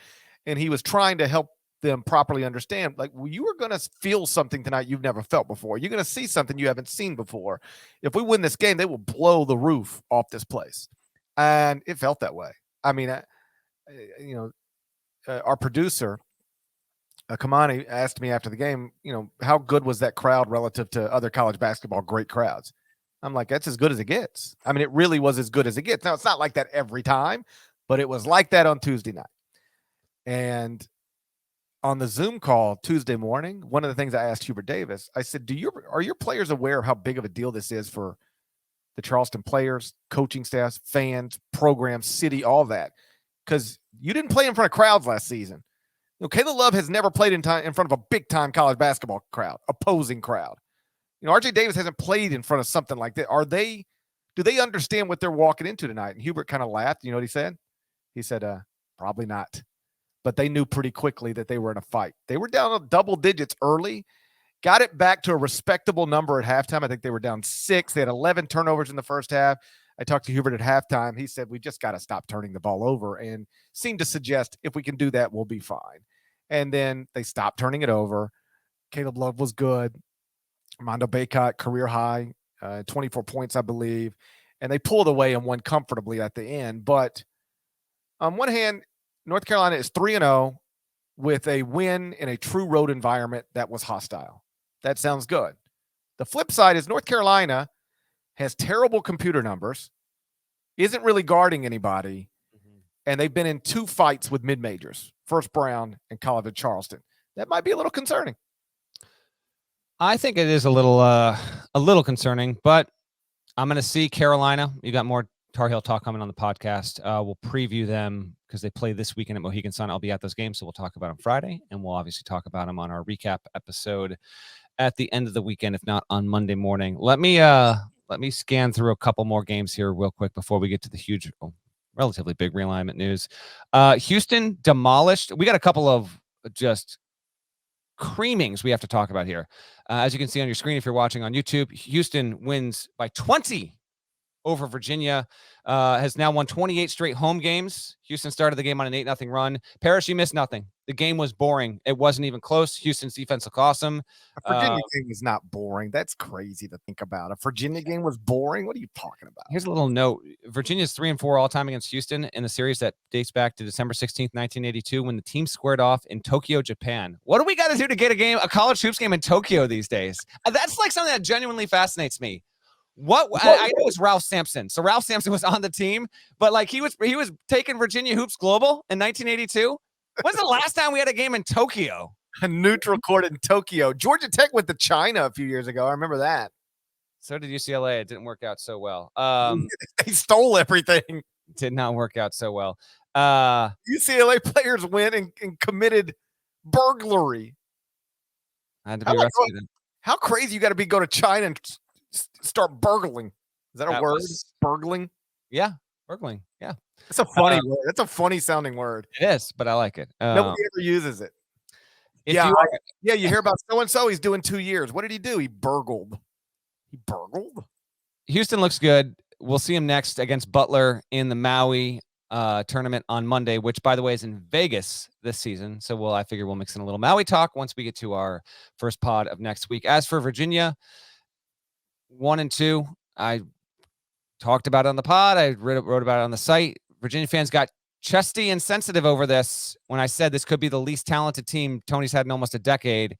and he was trying to help them properly understand, like, well, you are going to feel something tonight you've never felt before. You're going to see something you haven't seen before. If we win this game, they will blow the roof off this place. And it felt that way. I mean, our producer, Kamani, asked me after the game, how good was that crowd relative to other college basketball great crowds? I'm like, that's as good as it gets. I mean, it really was as good as it gets. Now, it's not like that every time, but it was like that on Tuesday night. And on the Zoom call Tuesday morning, one of the things I asked Hubert Davis, I said, are your players aware of how big of a deal this is for the Charleston players, coaching staffs, fans, programs, city, all that? Because you didn't play in front of crowds last season. Caleb Love has never played in front of a big-time college basketball crowd, opposing crowd. RJ Davis hasn't played in front of something like that. Do they understand what they're walking into tonight? And Hubert kind of laughed. You know what he said? He said, probably not. But they knew pretty quickly that they were in a fight. They were down double digits early, got it back to a respectable number at halftime. I think they were down 6. They had 11 turnovers in the first half. I talked to Hubert at halftime. He said, we just got to stop turning the ball over, and seemed to suggest if we can do that, we'll be fine. And then they stopped turning it over. Caleb Love was good. Armando Bacot, career high, 24 points, I believe. And they pulled away and won comfortably at the end. But on one hand, North Carolina is 3-0 with a win in a true road environment that was hostile. That sounds good. The flip side is North Carolina has terrible computer numbers, isn't really guarding anybody, and they've been in 2 fights with mid-majors, First Brown and College of Charleston. That might be a little concerning. I think it is a little concerning, but I'm going to see Carolina. You got more Tar Heel talk coming on the podcast. We'll preview them because they play this weekend at Mohegan Sun. I'll be at those games, so we'll talk about them Friday, and we'll obviously talk about them on our recap episode at the end of the weekend, if not on Monday morning. Let me scan through a couple more games here real quick before we get to the huge, relatively big realignment news. Houston demolished. We got a couple of just creamings we have to talk about here. As you can see on your screen, if you're watching on YouTube, Houston wins by 20 over Virginia, has now won 28 straight home games. Houston started the game on an 8-0 run. Parrish, you missed nothing. The game was boring. It wasn't even close. Houston's defense looked awesome. A Virginia game was not boring. That's crazy to think about. A Virginia game was boring? What are you talking about? Here's a little note. Virginia's 3-4 all-time against Houston in the series that dates back to December 16th, 1982, when the team squared off in Tokyo, Japan. What do we got to do to get a college hoops game in Tokyo these days? That's like something that genuinely fascinates me. I know it was Ralph Sampson. So Ralph Sampson was on the team, but like he was taking Virginia hoops global in 1982. When's the last time we had a game in Tokyo? A neutral court in Tokyo. Georgia Tech went to China a few years ago. I remember that. So did UCLA. It didn't work out so well. They stole everything. Did not work out so well. UCLA players went and committed burglary. I had to be rescued. How crazy you got to be go to China and start burgling? Is that a word? Burgling? Yeah, burgling. Yeah. That's a funny word. That's a funny sounding word. It is, but I like it. Nobody ever uses it. You hear about so-and-so, he's doing 2 years. What did he do? He burgled. He burgled? Houston looks good. We'll see him next against Butler in the Maui tournament on Monday, which, by the way, is in Vegas this season. So I figure we'll mix in a little Maui talk once we get to our first pod of next week. As for Virginia, 1 and 2, I talked about it on the pod. I wrote about it on the site. Virginia fans got chesty and sensitive over this when I said this could be the least talented team Tony's had in almost a decade.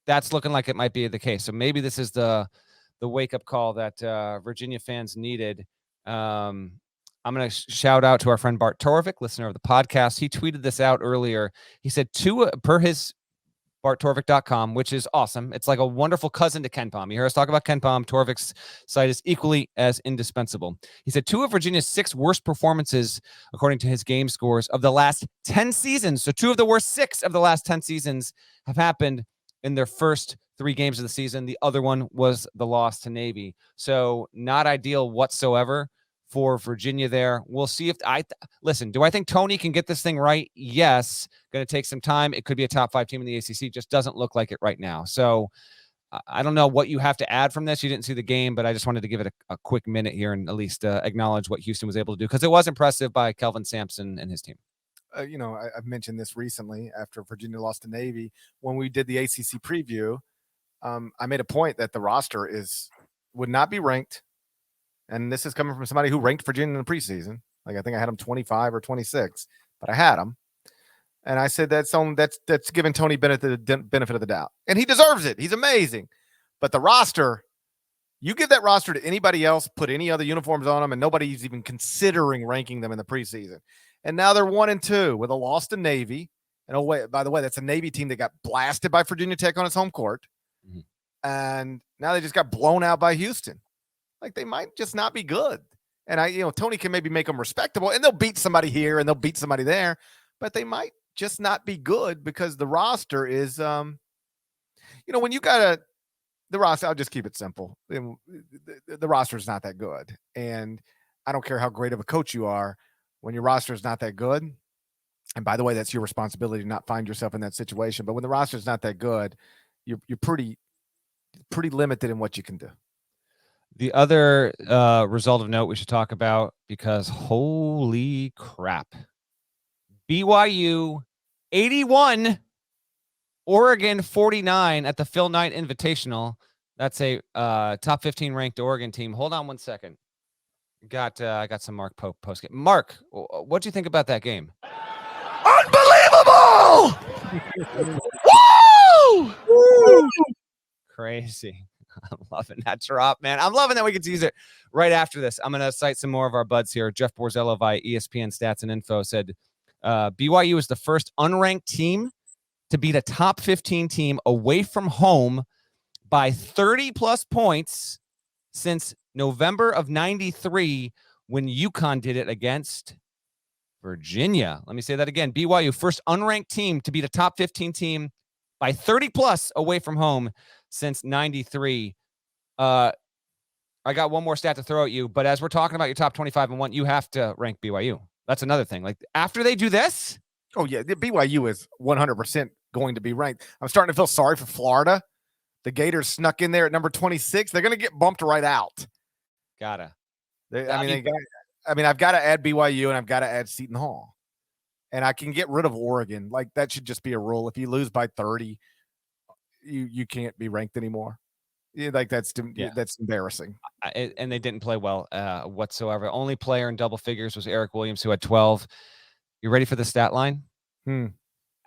That's looking like it might be the case. So maybe this is the wake-up call that Virginia fans needed. I'm going to shout out to our friend Bart Torvik, listener of the podcast. He tweeted this out earlier. He said, per his BartTorvik.com, which is awesome. It's like a wonderful cousin to KenPom. You hear us talk about KenPom. Torvik's site is equally as indispensable. He said 2 of Virginia's 6 worst performances, according to his game scores, of the last 10 seasons. So 2 of the worst 6 of the last 10 seasons have happened in their first 3 games of the season. The other one was the loss to Navy. So not ideal whatsoever for Virginia there. We'll see if listen, do I think Tony can get this thing right? Yes. Going to take some time. It could be a top 5 team in the ACC. Just doesn't look like it right now. So I don't know what you have to add from this. You didn't see the game, but I just wanted to give it a quick minute here and at least acknowledge what Houston was able to do, because it was impressive by Kelvin Sampson and his team. I've mentioned this recently after Virginia lost to Navy. When we did the ACC preview, I made a point that the roster would not be ranked. And this is coming from somebody who ranked Virginia in the preseason. Like, I think I had them 25 or 26, but I had them. And I said that's giving Tony benefit of the doubt. And he deserves it. He's amazing. But the roster, you give that roster to anybody else, put any other uniforms on them, and nobody's even considering ranking them in the preseason. And now they're 1 and 2 with a loss to Navy. And by the way, that's a Navy team that got blasted by Virginia Tech on its home court. Mm-hmm. And now they just got blown out by Houston. Like, they might just not be good. And Tony can maybe make them respectable, and they'll beat somebody here and they'll beat somebody there, but they might just not be good because the roster is, when you got the roster, I'll just keep it simple. The roster is not that good. And I don't care how great of a coach you are when your roster is not that good. And by the way, that's your responsibility to not find yourself in that situation. But when the roster is not that good, you're pretty limited in what you can do. The other result of note we should talk about, because holy crap, BYU 81, Oregon 49 at the Phil Knight Invitational. That's a top 15 ranked Oregon team. Hold on one second. I got some Mark Pope post game. Mark, what do you think about that game? Unbelievable! Woo! Crazy. I'm loving that drop, man. I'm loving that we get to use it right after this. I'm going to cite some more of our buds here. Jeff Borzello via ESPN Stats and Info said BYU is the first unranked team to beat a top 15 team away from home by 30-plus points since November of 93 when UConn did it against Virginia. Let me say that again. BYU, first unranked team to beat a top 15 team by 30-plus away from home since 93. I got one more stat to throw at you, but as we're talking about your top 25 and 1, you have to rank BYU. That's another thing. Like, after they do this. Oh, yeah. The BYU is 100% going to be ranked. I'm starting to feel sorry for Florida. The Gators snuck in there at number 26. They're going to get bumped right out. Gotta. I've got to add BYU and I've got to add Seton Hall. And I can get rid of Oregon. Like, that should just be a rule. If you lose by 30, you can't be ranked anymore. Yeah, like that's embarrassing. And they didn't play well whatsoever. Only player in double figures was Eric Williams, who had 12. You ready for the stat line?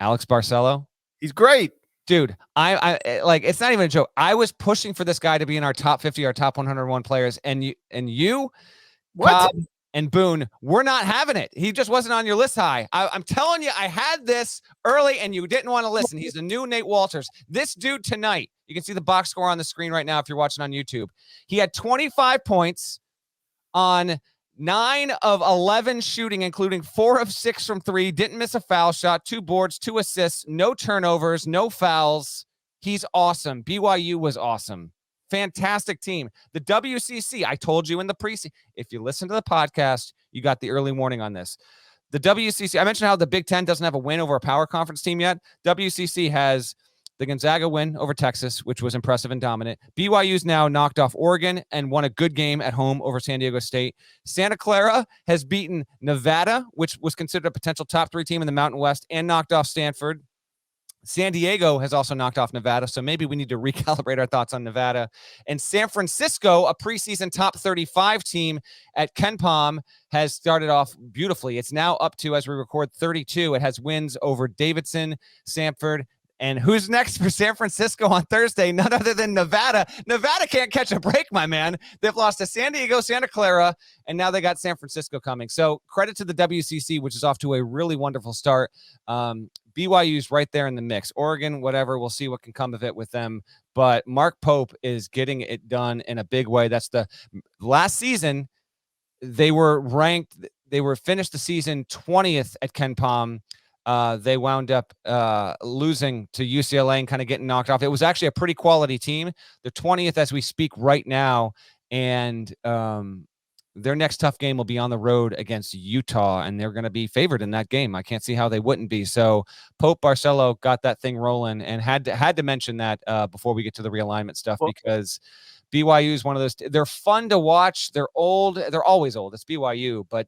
Alex Barcelo. He's great. Dude, I like, it's not even a joke. I was pushing for this guy to be in our top 50, our top 101 players, and you, Cobb and Boone, we're not having it. He just wasn't on your list high. I'm telling you, I had this early, and you didn't want to listen. He's the new Nate Walters. This dude tonight, you can see the box score on the screen right now if you're watching on YouTube. He had 25 points on 9 of 11 shooting, including 4 of 6 from 3, didn't miss a foul shot, 2 boards, 2 assists, no turnovers, no fouls. He's awesome. BYU was awesome. Fantastic team. The WCC, I told you in the preseason, if you listen to the podcast, you got the early warning on this. The WCC, I mentioned how the Big Ten doesn't have a win over a power conference team yet. WCC has the Gonzaga win over Texas, which was impressive and dominant. BYU's now knocked off Oregon and won a good game at home over San Diego State. Santa Clara has beaten Nevada, which was considered a potential top 3 team in the Mountain West, and knocked off Stanford. San Diego has also knocked off Nevada, so maybe we need to recalibrate our thoughts on Nevada. And San Francisco, a preseason top 35 team at KenPom, has started off beautifully. It's now up to, as we record, 32. It has wins over Davidson, Samford, and who's next for San Francisco on Thursday? None other than Nevada. Nevada can't catch a break, my man. They've lost to San Diego, Santa Clara, and now they got San Francisco coming. So credit to the WCC, which is off to a really wonderful start. BYU's right there in the mix. Oregon, whatever, we'll see what can come of it with them. But Mark Pope is getting it done in a big way. That's the last season. They were finished the season 20th at KenPom. They wound up losing to UCLA and kind of getting knocked off. It was actually a pretty quality team. They're 20th as we speak right now, and their next tough game will be on the road against Utah, and they're going to be favored in that game. I can't see how they wouldn't be. So Pope Barcelo got that thing rolling, and had to mention that before we get to the realignment stuff, because BYU is one of those. They're fun to watch. They're old. They're always old. It's BYU, but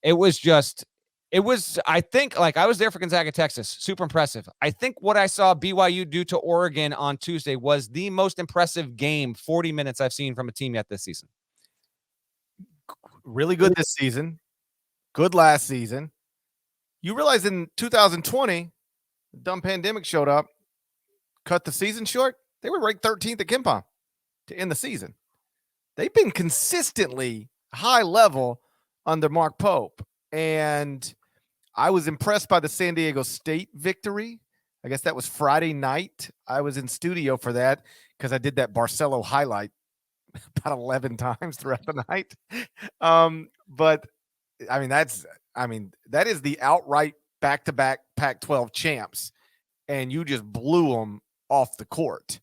it was, I think, like, I was there for Gonzaga, Texas. Super impressive. I think what I saw BYU do to Oregon on Tuesday was the most impressive game, 40 minutes, I've seen from a team yet this season. Really good this season. Good last season. You realize in 2020, the dumb pandemic showed up, cut the season short. They were ranked 13th at KenPom to end the season. They've been consistently high level under Mark Pope. And I was impressed by the San Diego State victory. I guess that was Friday night. I was in studio for that because I did that Barcelo highlight about 11 times throughout the night. But that is the outright back-to-back Pac-12 champs, and you just blew them off the court.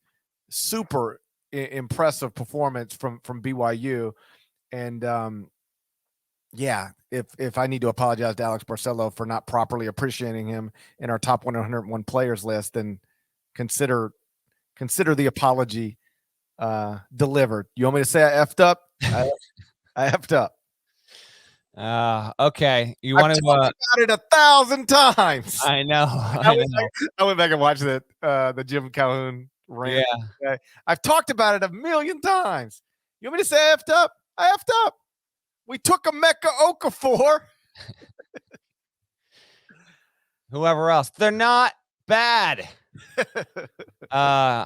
Super impressive performance from BYU. And yeah, if I need to apologize to Alex Barcelo for not properly appreciating him in our top 101 players list, then consider the apology delivered. You want me to say I effed up? I effed up. Okay. You want to talked about it 1,000 times. I know. I went back and watched the Jim Calhoun rant. Yeah. I've talked about it 1,000,000 times. You want me to say I effed up? I effed up. We took Emeka Okafor. Whoever else. They're not bad.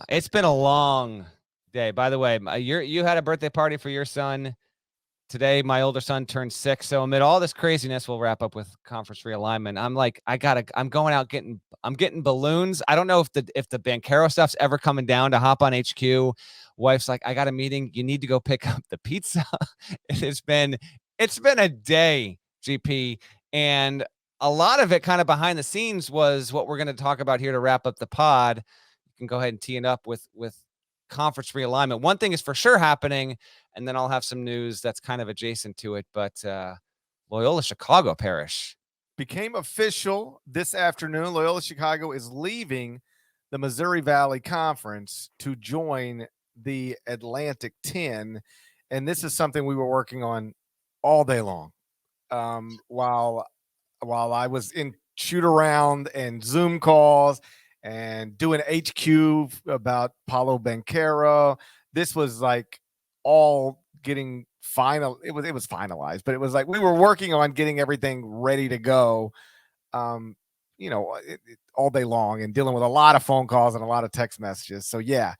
It's been a long day. By the way, you had a birthday party for your son. Today, my older son turned 6. So amid all this craziness, we'll wrap up with conference realignment. I'm like, I'm going out I'm getting balloons. I don't know if the Banchero stuff's ever coming down to hop on HQ. Wife's like, I got a meeting. You need to go pick up the pizza. It's been a day, GP. And a lot of it kind of behind the scenes was what we're going to talk about here to wrap up the pod. You can go ahead and tee it up with conference realignment. One thing is for sure happening, and then I'll have some news that's kind of adjacent to it. But Loyola Chicago, Parrish, became official this afternoon. Loyola Chicago is leaving the Missouri Valley Conference to join the Atlantic 10. And this is something we were working on all day long. While I was in shoot around and Zoom calls and doing HQ about Paolo Banchero. This was like all getting final. It was finalized, but it was like we were working on getting everything ready to go. All day long and dealing with a lot of phone calls and a lot of text messages. So yeah,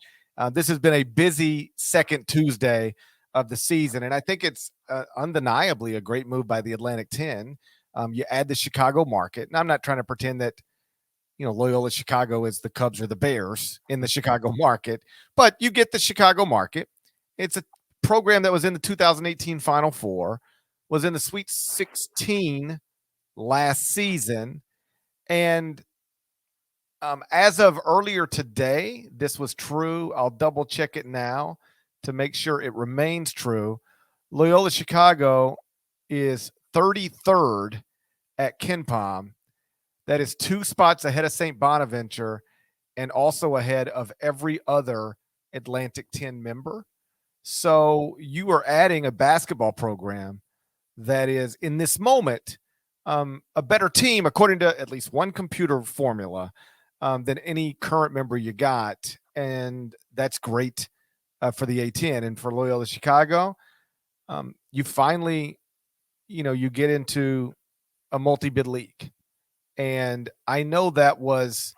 this has been a busy second Tuesday of the season, and I think it's undeniably a great move by the Atlantic 10. You add the Chicago market, and I'm not trying to pretend that Loyola Chicago is the Cubs or the Bears in the Chicago market, but you get the Chicago market. It's a program that was in the 2018 Final Four, was in the Sweet 16 last season, and as of earlier today, this was true. I'll double check it now to make sure it remains true. Loyola Chicago is 33rd at KenPom. That is 2 spots ahead of St. Bonaventure and also ahead of every other Atlantic 10 member. So you are adding a basketball program that is, in this moment, a better team, according to at least one computer formula, than any current member you got. And that's great for the A-10. And for Loyola Chicago, you finally, you get into a multi-bid league. And I know that was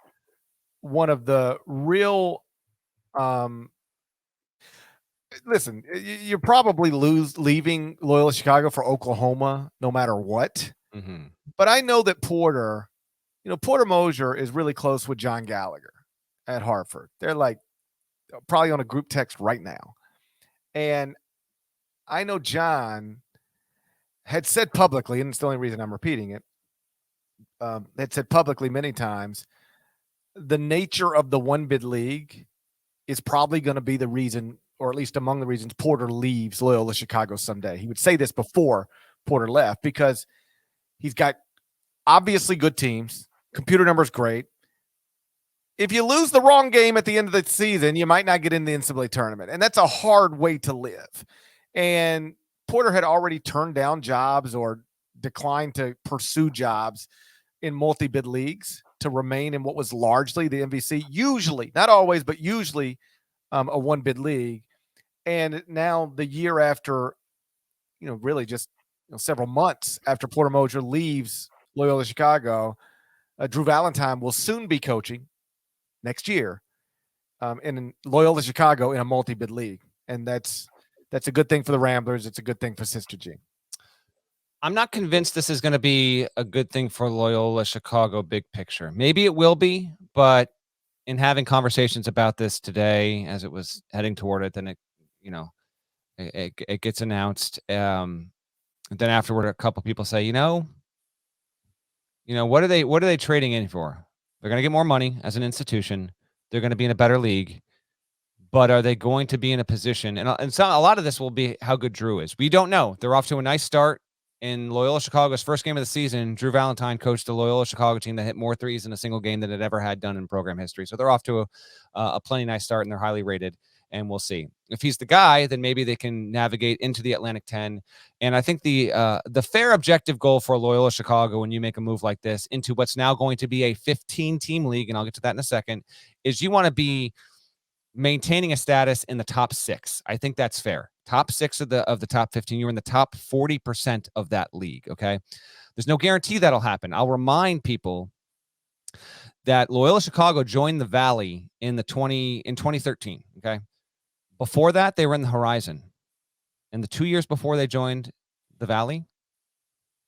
one of the real listen, you're probably leaving Loyola Chicago for Oklahoma no matter what. Mm-hmm. But I know that Porter Moser is really close with John Gallagher at Hartford. They're like probably on a group text right now. And I know John had said publicly, and it's the only reason I'm repeating it, had said publicly many times, the nature of the one bid league is probably going to be the reason, or at least among the reasons, Porter leaves Loyola Chicago someday. He would say this before Porter left because he's got obviously good teams. Computer number's great. If you lose the wrong game at the end of the season, you might not get in the NCAA tournament. And that's a hard way to live. And Porter had already turned down jobs or declined to pursue jobs in multi-bid leagues to remain in what was largely the MVC, usually, not always, but usually a one-bid league. And now the year after, really just several months after Porter Moser leaves Loyola Chicago, Drew Valentine will soon be coaching next year in Loyola Chicago in a multi-bid league. And that's a good thing for the Ramblers. It's a good thing for Sister Jean. I'm not convinced this is going to be a good thing for Loyola Chicago big picture. Maybe it will be, but in having conversations about this today, as it was heading toward it, then it gets announced. And then afterward, a couple people say, what are they trading in for? They're going to get more money as an institution. They're going to be in a better league. But are they going to be in a position? And so a lot of this will be how good Drew is. We don't know. They're off to a nice start. In Loyola Chicago's first game of the season, Drew Valentine coached a Loyola Chicago team that hit more threes in a single game than it ever had done in program history. So they're off to a plenty nice start, and they're highly rated, and we'll see. If he's the guy, then maybe they can navigate into the Atlantic 10. And I think the fair objective goal for Loyola Chicago when you make a move like this into what's now going to be a 15-team league, and I'll get to that in a second, is you want to be maintaining a status in the top 6. I think that's fair. Top 6 of the top 15. You're in the top 40% of that league. Okay. There's no guarantee that'll happen. I'll remind people that Loyola Chicago joined the Valley in 2013. Okay. Before that, they were in the Horizon. And the 2 years before they joined the Valley,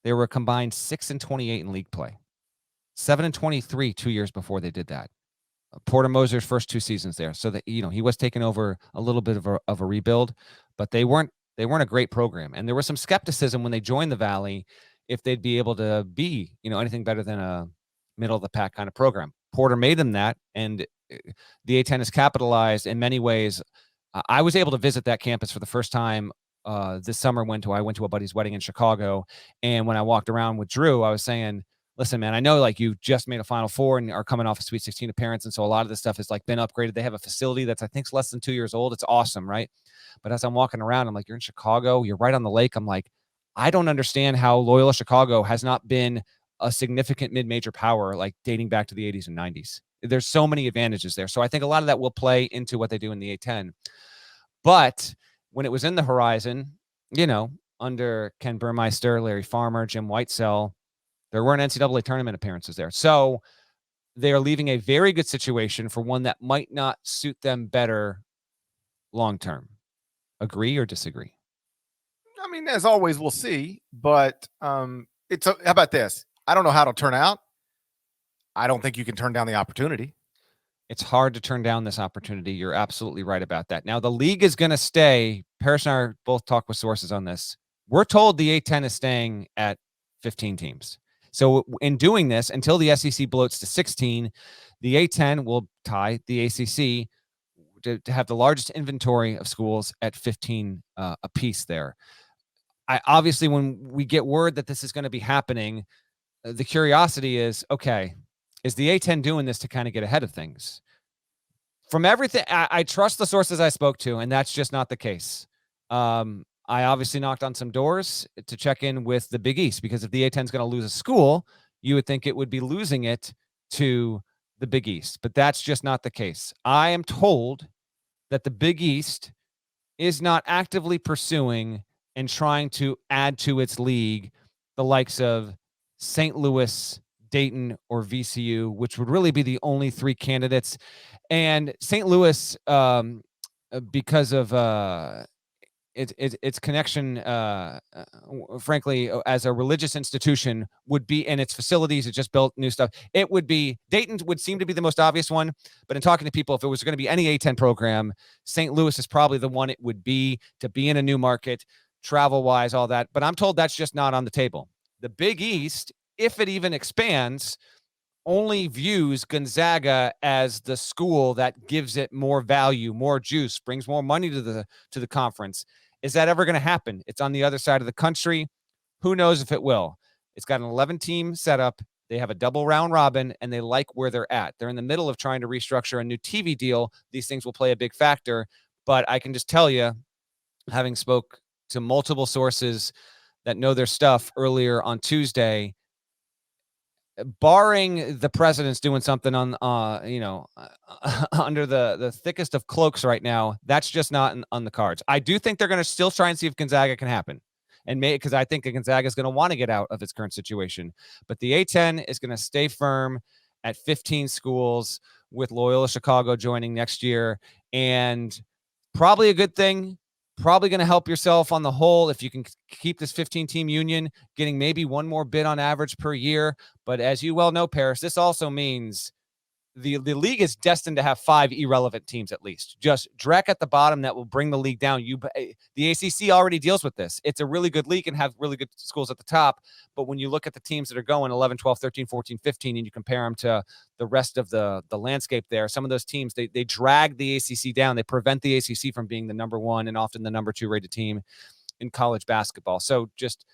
they were combined 6-28 in league play. 7-23 2 years before they did that. Porter Moser's first 2 seasons there. So that, he was taking over a little bit of a rebuild, but they weren't a great program. And there was some skepticism when they joined the Valley if they'd be able to be, anything better than a middle of the pack kind of program. Porter made them that, and the A-10 is capitalized in many ways. I was able to visit that campus for the first time this summer. I went to a buddy's wedding in Chicago, and when I walked around with Drew, I was saying, listen, man, I know like you just made a Final Four and are coming off a Sweet 16 appearance. And so a lot of this stuff has like been upgraded. They have a facility that's, I think, is less than 2 years old. It's awesome, right? But as I'm walking around, I'm like, you're in Chicago, you're right on the lake. I'm like, I don't understand how Loyola Chicago has not been a significant mid-major power like dating back to the 80s and 90s. There's so many advantages there. So I think a lot of that will play into what they do in the A-10. But when it was in the horizon, under Ken Burmeister, Larry Farmer, Jim Whitesell, there weren't NCAA tournament appearances there. So they are leaving a very good situation for one that might not suit them better long-term. Agree or disagree? I mean, as always, we'll see. But how about this? I don't know how it'll turn out. I don't think you can turn down the opportunity. It's hard to turn down this opportunity. You're absolutely right about that. Now, the league is going to stay. Parrish and I both talk with sources on this. We're told the A-10 is staying at 15 teams. So in doing this, until the SEC bloats to 16, the A-10 will tie the ACC to have the largest inventory of schools at 15 apiece there. Obviously, when we get word that this is going to be happening, the curiosity is, okay, is the A-10 doing this to kind of get ahead of things? From everything, I trust the sources I spoke to, and that's just not the case. I obviously knocked on some doors to check in with the Big East, because if the A-10 is going to lose a school, you would think it would be losing it to the Big East, but that's just not the case. I am told that the Big East is not actively pursuing and trying to add to its league the likes of St. Louis, Dayton, or VCU, which would really be the only three candidates. And St. Louis, because of its connection, frankly, as a religious institution, would be, and its facilities, it just built new stuff. It would be, Dayton would seem to be the most obvious one, but in talking to people, if it was going to be any A-10 program, St. Louis is probably the one it would be, to be in a new market, travel-wise, all that. But I'm told that's just not on the table. The Big East, if it even expands, only views Gonzaga as the school that gives it more value, more juice, brings more money to the conference. Is that ever going to happen? It's on the other side of the country. Who knows if it will? It's got an 11-team setup. They have a double round robin, and they like where they're at. They're in the middle of trying to restructure a new TV deal. These things will play a big factor. But I can just tell you, having spoke to multiple sources that know their stuff earlier on Tuesday, barring the president's doing something on, under the thickest of cloaks right now, that's just not on the cards. I do think they're going to still try and see if Gonzaga can happen, and because I think Gonzaga is going to want to get out of its current situation. But the A-10 is going to stay firm at 15 schools, with Loyola Chicago joining next year, and probably a good thing. Probably going to help yourself on the whole if you can keep this 15-team union, getting maybe one more bid on average per year. But as you well know, Parrish, this also means the league is destined to have 5 irrelevant teams at least. Just Drek at the bottom that will bring the league down. The ACC already deals with this. It's a really good league and have really good schools at the top. But when you look at the teams that are going 11, 12, 13, 14, 15, and you compare them to the rest of the landscape there, some of those teams, they drag the ACC down. They prevent the ACC from being the number 1 and often the number 2 rated team in college basketball. So just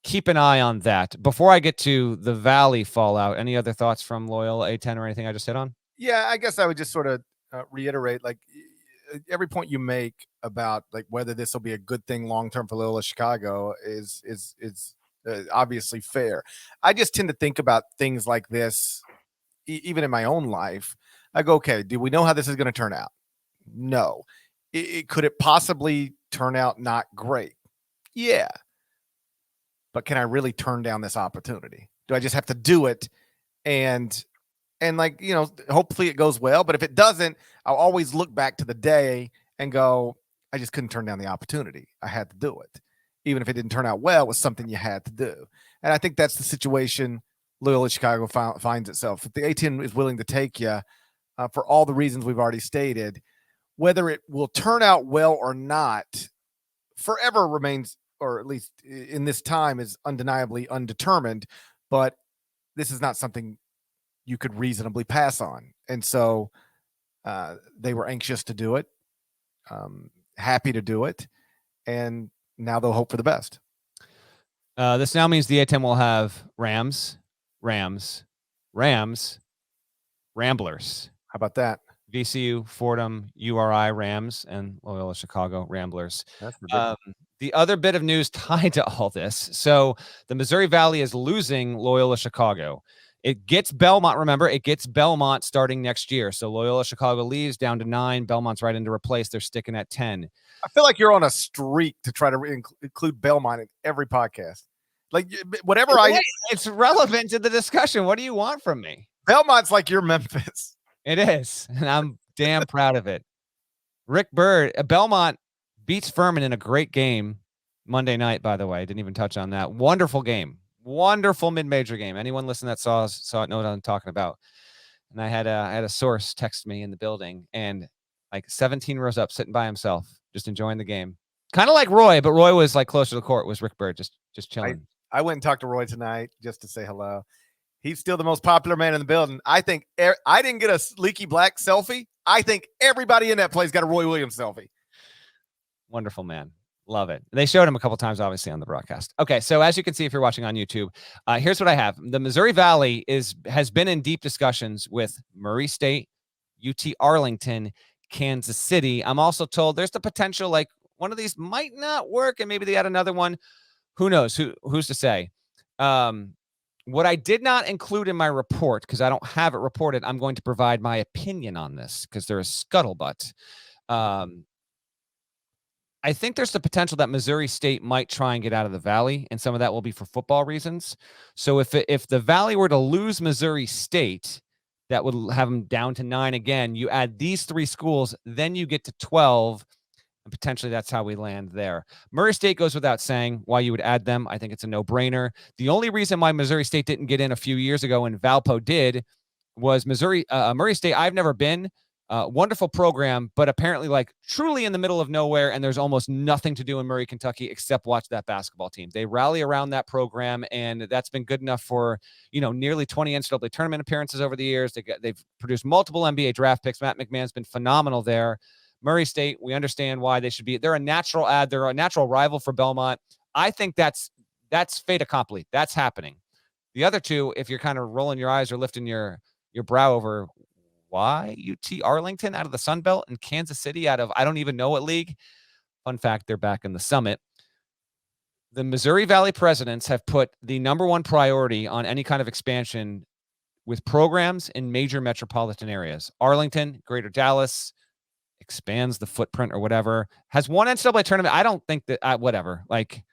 keep an eye on that. Before I get to the Valley fallout, any other thoughts from Loyola, A-10, or anything I just hit on? Yeah, I guess I would just sort of reiterate, like, every point you make about like whether this will be a good thing long term for Loyola Chicago is obviously fair. I just tend to think about things like this, even in my own life. I go, okay, do we know how this is going to turn out? No. Could it possibly turn out not great? Yeah. But can I really turn down this opportunity? Do I just have to do it? And like, hopefully it goes well. But if it doesn't, I'll always look back to the day and go, I just couldn't turn down the opportunity. I had to do it. Even if it didn't turn out well, it was something you had to do. And I think that's the situation Loyola Chicago finds itself. If the A-10 is willing to take you for all the reasons we've already stated, whether it will turn out well or not forever remains, or at least in this time, is undeniably undetermined. But this is not something you could reasonably pass on. And so they were anxious to do it, happy to do it, and now they'll hope for the best. This now means the A-10 will have Rams, Ramblers, How about that? VCU, Fordham, URI, Rams, and Loyola Chicago Ramblers. That's ridiculous. The other bit of news tied to all this. So the Missouri Valley is losing Loyola Chicago. It gets Belmont. Remember, it gets Belmont starting next year. So Loyola Chicago leaves down to 9. Belmont's right in to replace. They're sticking at 10. I feel like you're on a streak to try to include Belmont in every podcast. Like whatever it's relevant to the discussion. What do you want from me? Belmont's like your Memphis. It is, and I'm damn proud of it. Rick Byrd, Belmont beats Furman in a great game Monday night, by the way. I didn't even touch on that. Wonderful game. Wonderful mid-major game. Anyone listening that saw it know what I'm talking about. And I had a source text me in the building, and like 17 rows up, sitting by himself, just enjoying the game. Kind of like Roy, but Roy was like closer to the court, was Rick Byrd, just chilling. I went and talked to Roy tonight just to say hello. He's still the most popular man in the building. I think I didn't get a Leaky Black selfie. I think everybody in that place got a Roy Williams selfie. Wonderful man. Love it. They showed him a couple times, obviously, on the broadcast. Okay, so as you can see, if you're watching on YouTube, here's what I have. The Missouri Valley has been in deep discussions with Murray State, UT Arlington, Kansas City. I'm also told there's the potential, like, one of these might not work, and maybe they add another one. Who knows? Who's to say? What I did not include in my report, because I don't have it reported, I'm going to provide my opinion on this, because there is scuttlebutt. I think there's the potential that Missouri State might try and get out of the Valley, and some of that will be for football reasons. So if the Valley were to lose Missouri State, that would have them down to 9 again. You add these 3 schools, then you get to 12, and potentially that's how we land there. Murray State goes without saying why you would add them. I think it's a no-brainer. The only reason why Missouri State didn't get in a few years ago and Valpo did was Murray State. I've never been. Wonderful program, but apparently like truly in the middle of nowhere, and there's almost nothing to do in Murray, Kentucky, except watch that basketball team. They rally around that program, and that's been good enough for, nearly 20 NCAA tournament appearances over the years. They've produced multiple NBA draft picks. Matt McMahon's been phenomenal there. Murray State, we understand why they should be. They're a natural add. They're a natural rival for Belmont. I think that's fait accompli. That's happening. The other two, if you're kind of rolling your eyes or lifting your brow over, why UT Arlington out of the Sun Belt and Kansas City out of I don't even know what league. Fun fact, they're back in the Summit. The Missouri Valley presidents have put the number one priority on any kind of expansion with programs in major metropolitan areas. Arlington, Greater Dallas, expands the footprint or whatever, has one NCAA tournament. I don't think that whatever. Like,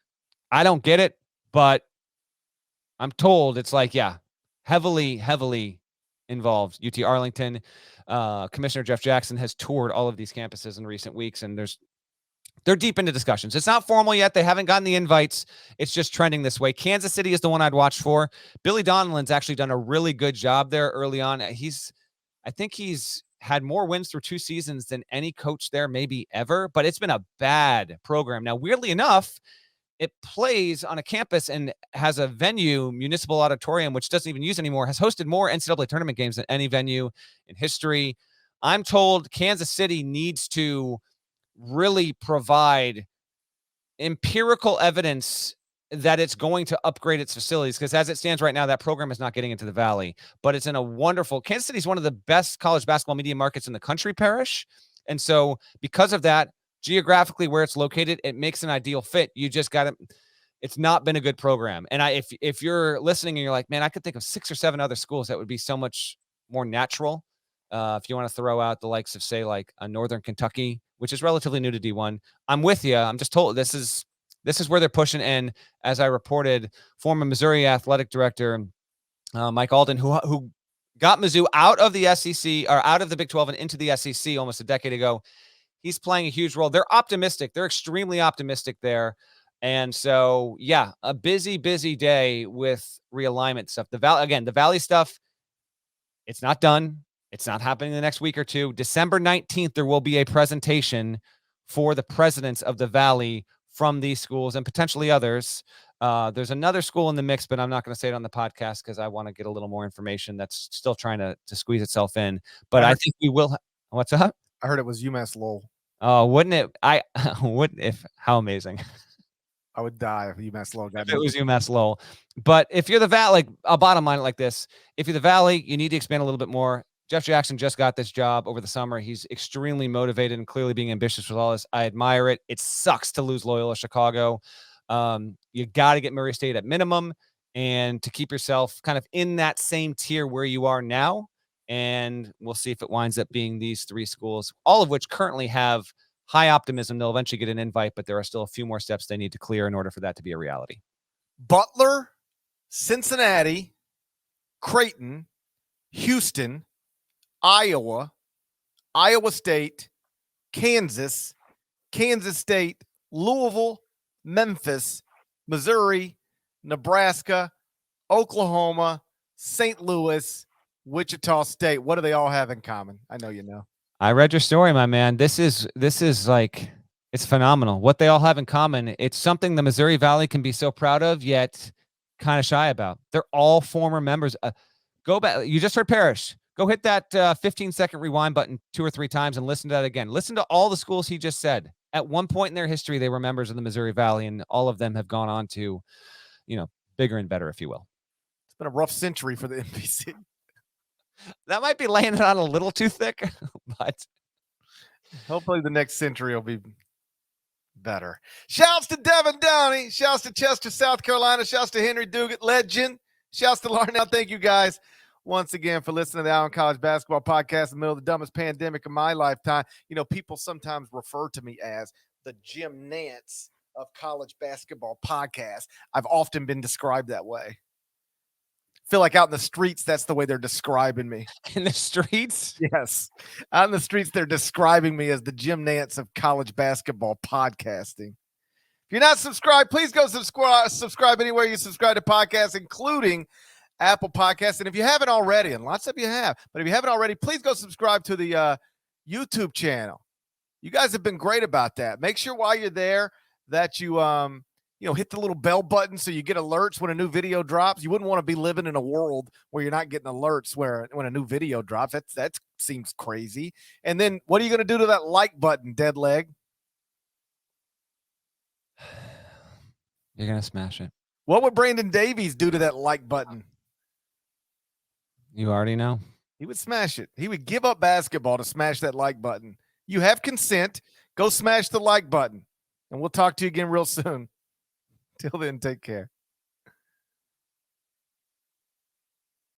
I don't get it, but I'm told it's like, yeah, heavily involved. UT Arlington, Commissioner Jeff Jackson has toured all of these campuses in recent weeks, and they're deep into discussions. It's not formal yet. They haven't gotten the invites. It's just trending this way. Kansas City is the one I'd watch for. Billy Donovan's actually done a really good job there early on. I think he's had more wins through 2 seasons than any coach there maybe ever, but it's been a bad program. Now, weirdly enough, it plays on a campus and has a venue, Municipal Auditorium, which doesn't even use anymore, has hosted more NCAA tournament games than any venue in history. I'm told Kansas City needs to really provide empirical evidence that it's going to upgrade its facilities, because as it stands right now, that program is not getting into the Valley, but it's in a wonderful, Kansas City is one of the best college basketball media markets in the country, Parrish. And so because of that, geographically where it's located, it makes an ideal fit. You just got to, it's not been a good program. And if you're listening and you're like, man, I could think of 6 or 7 other schools that would be so much more natural. If you want to throw out the likes of, say, like a Northern Kentucky, which is relatively new to D1, I'm with you. I'm just told this is where they're pushing. And as I reported, former Missouri athletic director, Mike Alden, who got Mizzou out of the SEC or out of the Big 12 and into the SEC almost a decade ago, he's playing a huge role. They're optimistic. They're extremely optimistic there. And so, yeah, a busy day with realignment stuff. The Valley stuff, it's not done. It's not happening the next week or two. December 19th, there will be a presentation for the presidents of the Valley from these schools and potentially others. There's another school in the mix, but I'm not going to say it on the podcast because I want to get a little more information that's still trying to squeeze itself in. But I think we will. What's up? I heard it was UMass Lowell. Oh, wouldn't it? How amazing. I would die if UMass Lowell got if it was UMass Lowell. But if you're the Valley, like I'll bottom line it like this. If you're the Valley, you need to expand a little bit more. Jeff Jackson just got this job over the summer. He's extremely motivated and clearly being ambitious with all this. I admire it. It sucks to lose Loyola Chicago. You got to get Murray State at minimum and to keep yourself kind of in that same tier where you are now. And we'll see if it winds up being these three schools, all of which currently have high optimism. They'll eventually get an invite, but there are still a few more steps they need to clear in order for that to be a reality. Butler, Cincinnati, Creighton, Houston, Iowa, Iowa State, Kansas, Kansas State, Louisville, Memphis, Missouri, Nebraska, Oklahoma, St. Louis, Wichita State. What do they all have in common? I know you know. I read your story, my man. This is like, it's phenomenal. What they all have in common. It's something the Missouri Valley can be so proud of, yet kind of shy about. They're all former members. Go back. You just heard Parrish. Go hit that 15-second rewind button 2 or 3 times and listen to that again. Listen to all the schools he just said. At one point in their history, they were members of the Missouri Valley, and all of them have gone on to, bigger and better, if you will. It's been a rough century for the MVC. That might be laying it on a little too thick, but hopefully the next century will be better. Shouts to Devin Downey. Shouts to Chester, South Carolina. Shouts to Henry Dugan, legend. Shouts to Larnell. Thank you guys once again for listening to the Allen College Basketball Podcast in the middle of the dumbest pandemic of my lifetime. People sometimes refer to me as the Jim Nantz of college basketball podcast. I've often been described that way. Feel like out in the streets, that's the way they're describing me. In the streets? Yes. Out in the streets, they're describing me as the Jim Nantz of college basketball podcasting. If you're not subscribed, please go subscribe anywhere you subscribe to podcasts, including Apple Podcasts. And if you haven't already, and lots of you have, but if you haven't already, please go subscribe to the YouTube channel. You guys have been great about that. Make sure while you're there that you hit the little bell button so you get alerts when a new video drops. You wouldn't want to be living in a world where you're not getting alerts when a new video drops. That seems crazy. And then what are you going to do to that like button, dead leg? You're going to smash it. What would Brandon Davies do to that like button? You already know. He would smash it. He would give up basketball to smash that like button. You have consent. Go smash the like button. And we'll talk to you again real soon. Till then, take care.